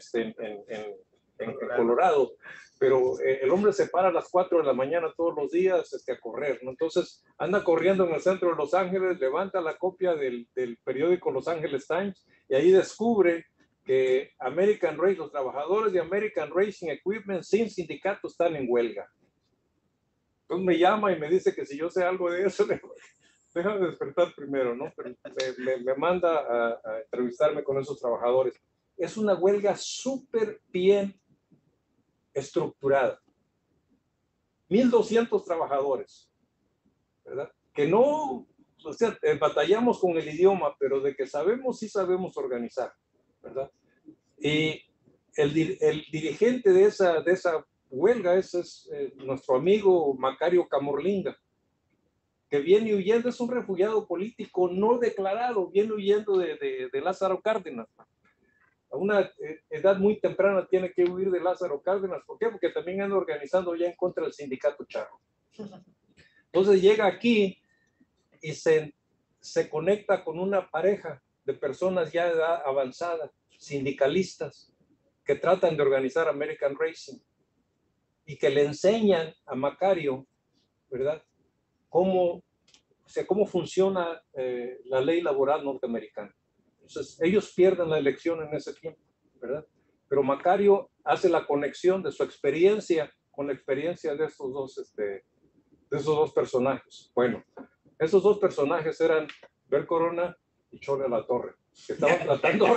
C: Colorado, pero el hombre se para a las 4 de la mañana todos los días a correr, ¿no? Entonces anda corriendo en el centro de Los Ángeles, levanta la copia del periódico Los Angeles Times, y ahí descubre que los trabajadores de American Racing Equipment sin sindicato están en huelga. Entonces me llama y me dice que si yo sé algo de eso, déjame despertar primero, ¿no? Pero me manda a entrevistarme con esos trabajadores. Es una huelga súper bien estructurada. 1,200 trabajadores, ¿verdad? Que no, o sea, batallamos con el idioma, pero de que sabemos, sí sabemos organizar, ¿verdad? Y el dirigente de esa huelga es nuestro amigo Macario Camorlinga, que viene huyendo, es un refugiado político no declarado, viene huyendo de Lázaro Cárdenas. A una edad muy temprana tiene que huir de Lázaro Cárdenas. ¿Por qué? Porque también anda organizando ya en contra del sindicato charro. Entonces llega aquí y se conecta con una pareja de personas ya de edad avanzada, sindicalistas, que tratan de organizar American Racing y que le enseñan a Macario, ¿verdad?, cómo funciona la ley laboral norteamericana. Entonces, ellos pierden la elección en ese tiempo, ¿verdad? Pero Macario hace la conexión de su experiencia con la experiencia de esos dos personajes. Bueno, esos dos personajes eran Bert Corona y Chole La Torre, que estaban tratando de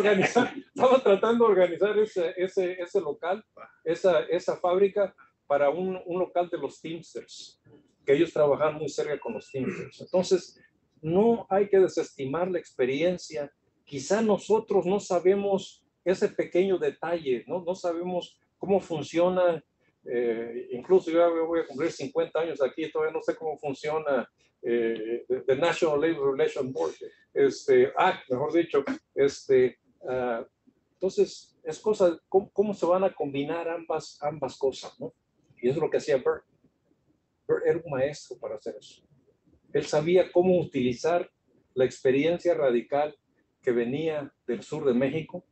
C: organizar ese local, esa fábrica para un local de los Teamsters, que ellos trabajaban muy cerca con los Teamsters. Entonces, no hay que desestimar la experiencia. Quizá nosotros no sabemos ese pequeño detalle, no sabemos cómo funciona. Incluso yo voy a cumplir 50 años aquí, todavía no sé cómo funciona the National Labor Relations Board, mejor dicho. Entonces, es cosa, cómo se van a combinar ambas cosas, ¿no? Y eso es lo que hacía Bert. Bert era un maestro para hacer eso. Él sabía cómo utilizar la experiencia radical que venía del sur de México,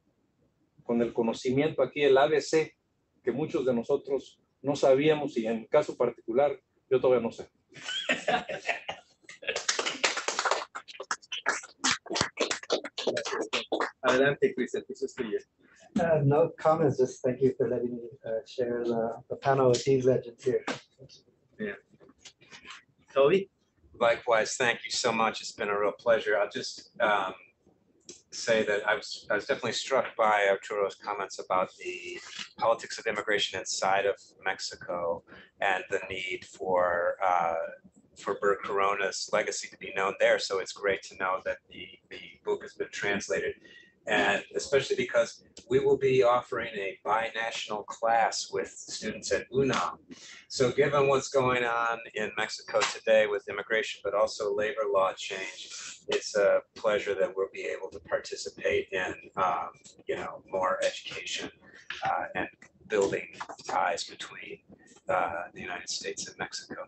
C: con el conocimiento aquí, el ABC, que muchos de nosotros no sabíamos, y en mi caso particular, yo todavía no sé.
E: Gracias.
H: Adelante, Chris, el piso es tuyo.
D: No comments, just thank you for letting me share the panel with these legends here.
H: Toby?
E: Likewise, thank you so much. It's been a real pleasure. I'll just say that I was definitely struck by Arturo's comments about the politics of immigration inside of Mexico and the need for Bert Corona's legacy to be known there. So it's great to know that the book has been translated, and especially because we will be offering a binational class with students at UNAM. So given what's going on in Mexico today with immigration, but also labor law change, it's a pleasure that we'll be able to participate in, more education and building ties between the United States and Mexico.